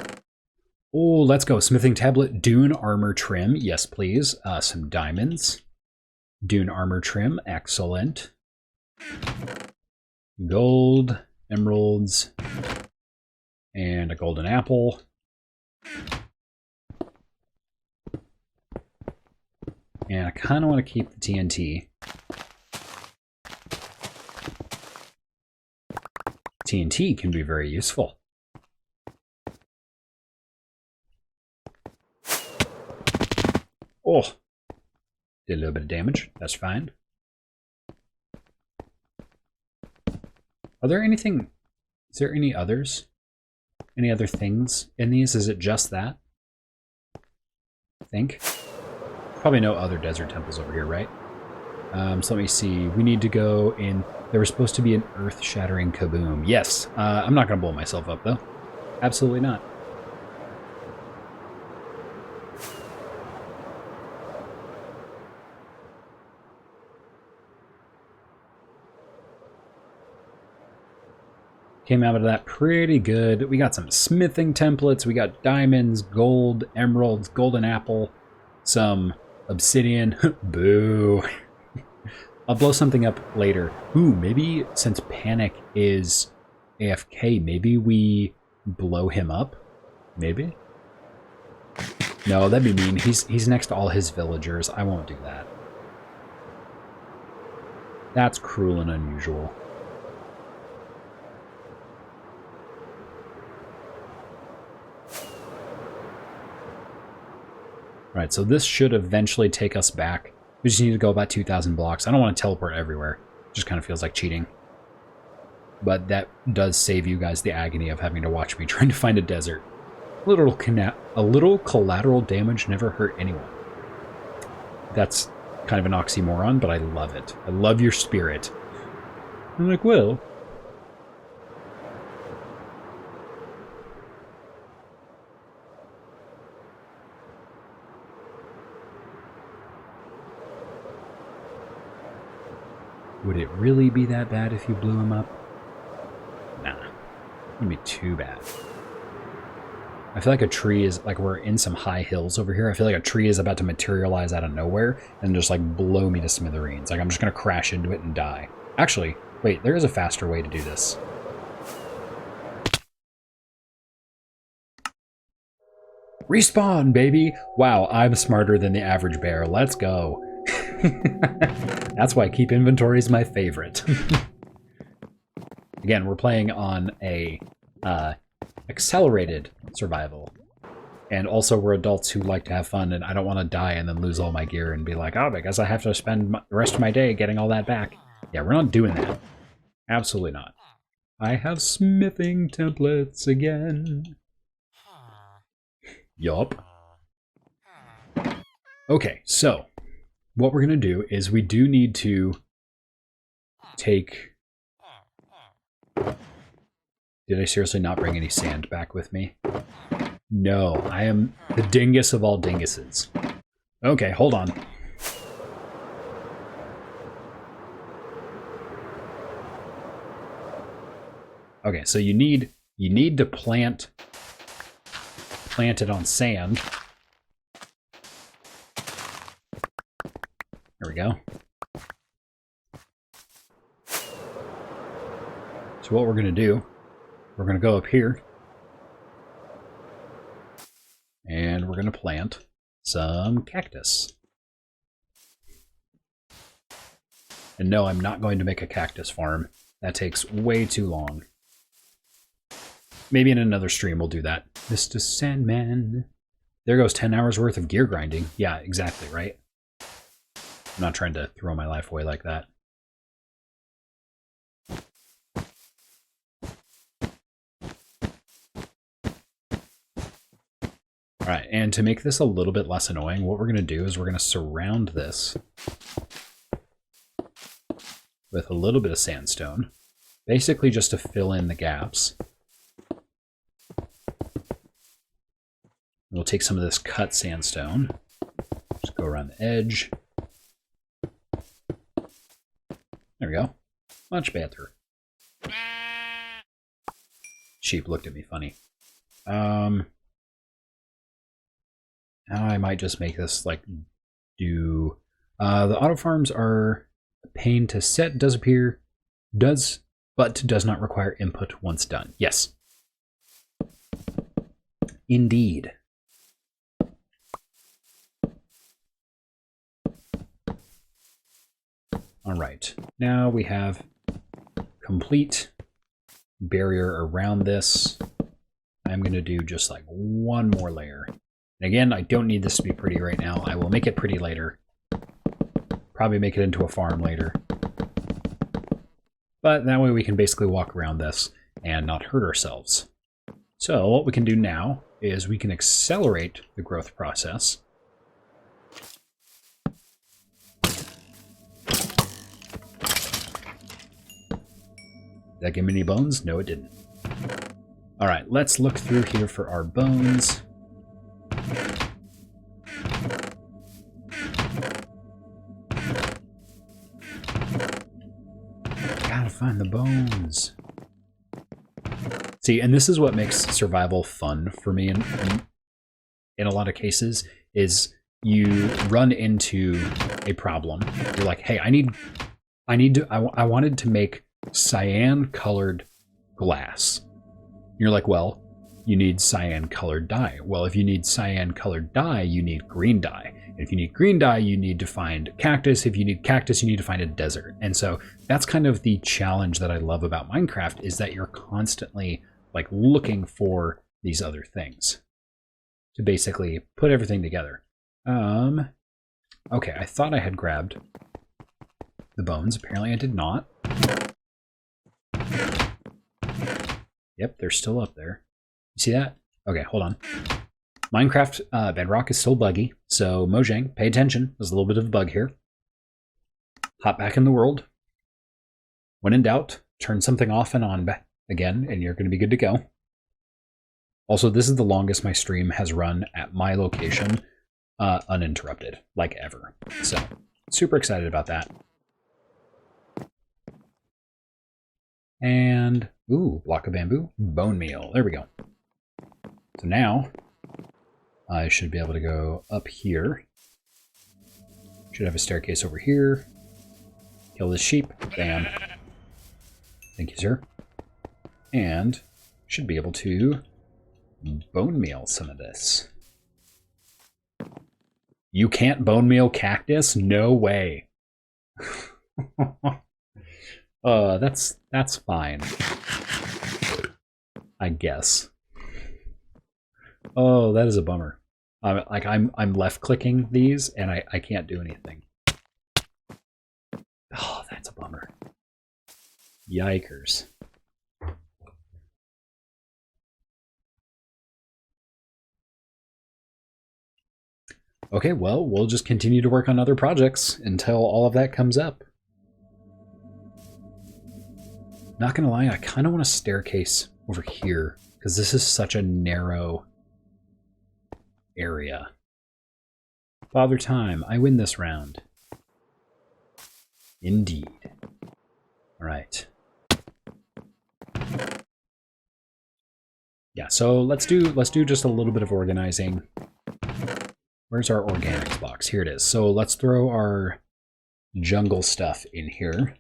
Oh, let's go. Smithing tablet, dune armor trim. Yes, please. Some diamonds. Dune armor trim. Excellent. Gold, emeralds, and a golden apple. And I kind of want to keep the TNT. TNT can be very useful. Oh, did a little bit of damage. That's fine. Are there anything... Is there any others? Any other things in these? Is it just that? I think. Probably no other desert temples over here, right? So let me see. We need to go in... There was supposed to be an earth-shattering kaboom. Yes. I'm not going to blow myself up, though. Absolutely not. Came out of that pretty good. We got some smithing templates. We got diamonds, gold, emeralds, golden apple, some obsidian. Boo. I'll blow something up later. Ooh, maybe since Panic is AFK, maybe we blow him up? Maybe? No, that'd be mean. He's next to all his villagers. I won't do that. That's cruel and unusual. Right, so this should eventually take us back. We just need to go about 2,000 blocks. I don't want to teleport everywhere. It just kind of feels like cheating. But that does save you guys the agony of having to watch me trying to find a desert. A little collateral damage never hurt anyone. That's kind of an oxymoron, but I love it. I love your spirit. I'm like, well... Would it really be that bad if you blew him up? Nah. It wouldn't be too bad. I feel like a tree is... Like, we're in some high hills over here. I feel like a tree is about to materialize out of nowhere and just, like, blow me to smithereens. Like, I'm just gonna crash into it and die. Actually, wait, there is a faster way to do this. Respawn, baby! Wow, I'm smarter than the average bear. Let's go. That's why keep inventory is my favorite. Again, we're playing on a accelerated survival. And also we're adults who like to have fun, and I don't want to die and then lose all my gear and be like, oh, I guess I have to spend the rest of my day getting all that back. Yeah, we're not doing that. Absolutely not. I have smithing templates again. Yup. Okay, so what we're going to do is we do need to take... Did I seriously not bring any sand back with me? No, I am the dingus of all dinguses. Okay, hold on. Okay, so you need to plant it on sand. There we go. So what we're going to do, we're going to go up here. And we're going to plant some cactus. And no, I'm not going to make a cactus farm. That takes way too long. Maybe in another stream we'll do that. Mr. Sandman. There goes 10 hours worth of gear grinding. Yeah, exactly, right? I'm not trying to throw my life away like that. Alright, and to make this a little bit less annoying, what we're going to do is we're going to surround this with a little bit of sandstone, basically just to fill in the gaps. We'll take some of this cut sandstone, just go around the edge. There we go. Much better. Sheep looked at me funny. I might just make this, like, do... the auto farms are a pain to set, but does not require input once done. Yes. Indeed. All right, now we have complete barrier around this. I'm going to do just like one more layer. And again, I don't need this to be pretty right now. I will make it pretty later. Probably make it into a farm later. But that way we can basically walk around this and not hurt ourselves. So what we can do now is we can accelerate the growth process. Did that give me any bones? No, it didn't. All right, let's look through here for our bones. Gotta find the bones. See, and this is what makes survival fun for me in a lot of cases, is you run into a problem. You're like, hey, I wanted to make cyan-colored glass. You're like, well, you need cyan-colored dye. Well, if you need cyan-colored dye, you need green dye. If you need green dye, you need to find cactus. If you need cactus, you need to find a desert. And so that's kind of the challenge that I love about Minecraft, is that you're constantly like looking for these other things to basically put everything together. Okay, I thought I had grabbed the bones. Apparently I did not. Yep, they're still up there. You see that? Okay, hold on. Minecraft Bedrock is still buggy, so Mojang, pay attention. There's a little bit of a bug here. Hop back in the world. When in doubt, turn something off and on again, and you're going to be good to go. Also, this is the longest my stream has run at my location uninterrupted, like ever. So, super excited about that. And, ooh, block of bamboo, bone meal. There we go. So now, I should be able to go up here. Should have a staircase over here. Kill this sheep. Bam. Thank you, sir. And should be able to bone meal some of this. You can't bone meal cactus? No way. That's fine. I guess. Oh, that is a bummer. Like I'm left clicking these and I can't do anything. Oh, that's a bummer. Yikers. Okay, well, we'll just continue to work on other projects until all of that comes up. Not gonna lie, I kind of want a staircase over here because this is such a narrow area. Father Time, I win this round. Indeed. All right. Yeah, so let's do just a little bit of organizing. Where's our organics box? Here it is. So let's throw our jungle stuff in here.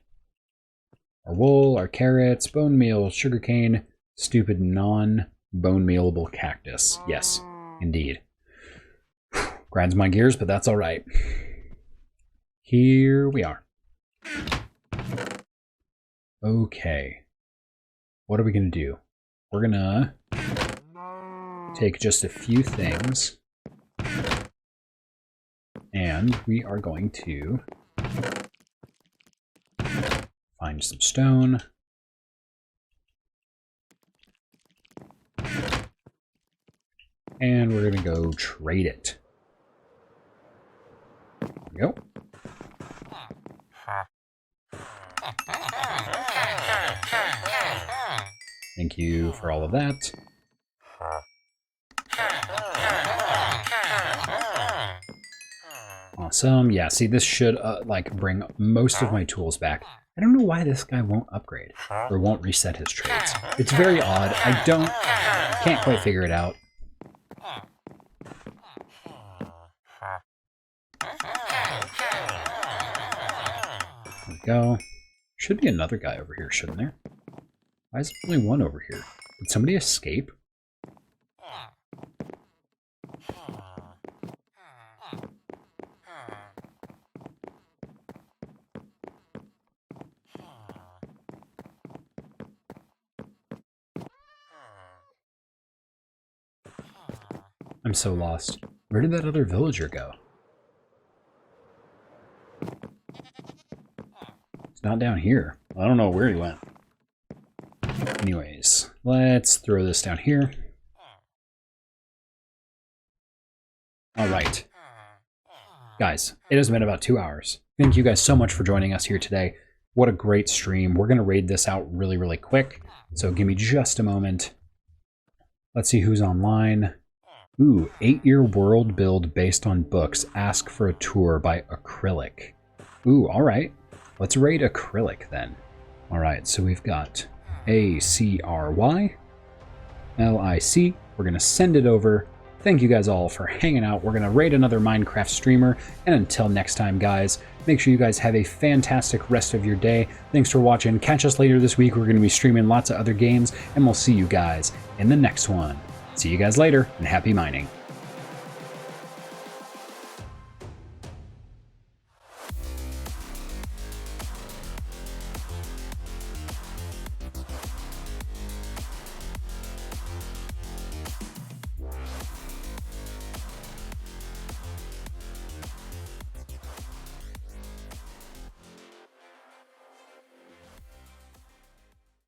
Our wool, our carrots, bone meal, sugarcane, stupid non-bone mealable cactus. Yes, indeed. Grinds my gears, but that's all right. Here we are. Okay. What are we going to do? We're going to take just a few things. And we are going to find some stone. And we're going to go trade it. There we go. Thank you for all of that. Awesome. Yeah, see, this should like bring most of my tools back. I don't know why this guy won't upgrade or won't reset his trades. It's very odd. I can't quite figure it out. There we go. Should be another guy over here, shouldn't there? Why is there only one over here? Did somebody escape? I'm so lost. Where did that other villager go? It's not down here. I don't know where he went. Anyways, let's throw this down here. All right. Guys, it has been about 2 hours. Thank you guys so much for joining us here today. What a great stream. We're going to raid this out really, really quick. So give me just a moment. Let's see who's online. Ooh, 8-year world build based on books. Ask for a tour by Acrylic. Ooh, all right. Let's raid Acrylic then. All right, so we've got ACRY, LIC. We're going to send it over. Thank you guys all for hanging out. We're going to raid another Minecraft streamer. And until next time, guys, make sure you guys have a fantastic rest of your day. Thanks for watching. Catch us later this week. We're going to be streaming lots of other games, and we'll see you guys in the next one. See you guys later, and happy mining.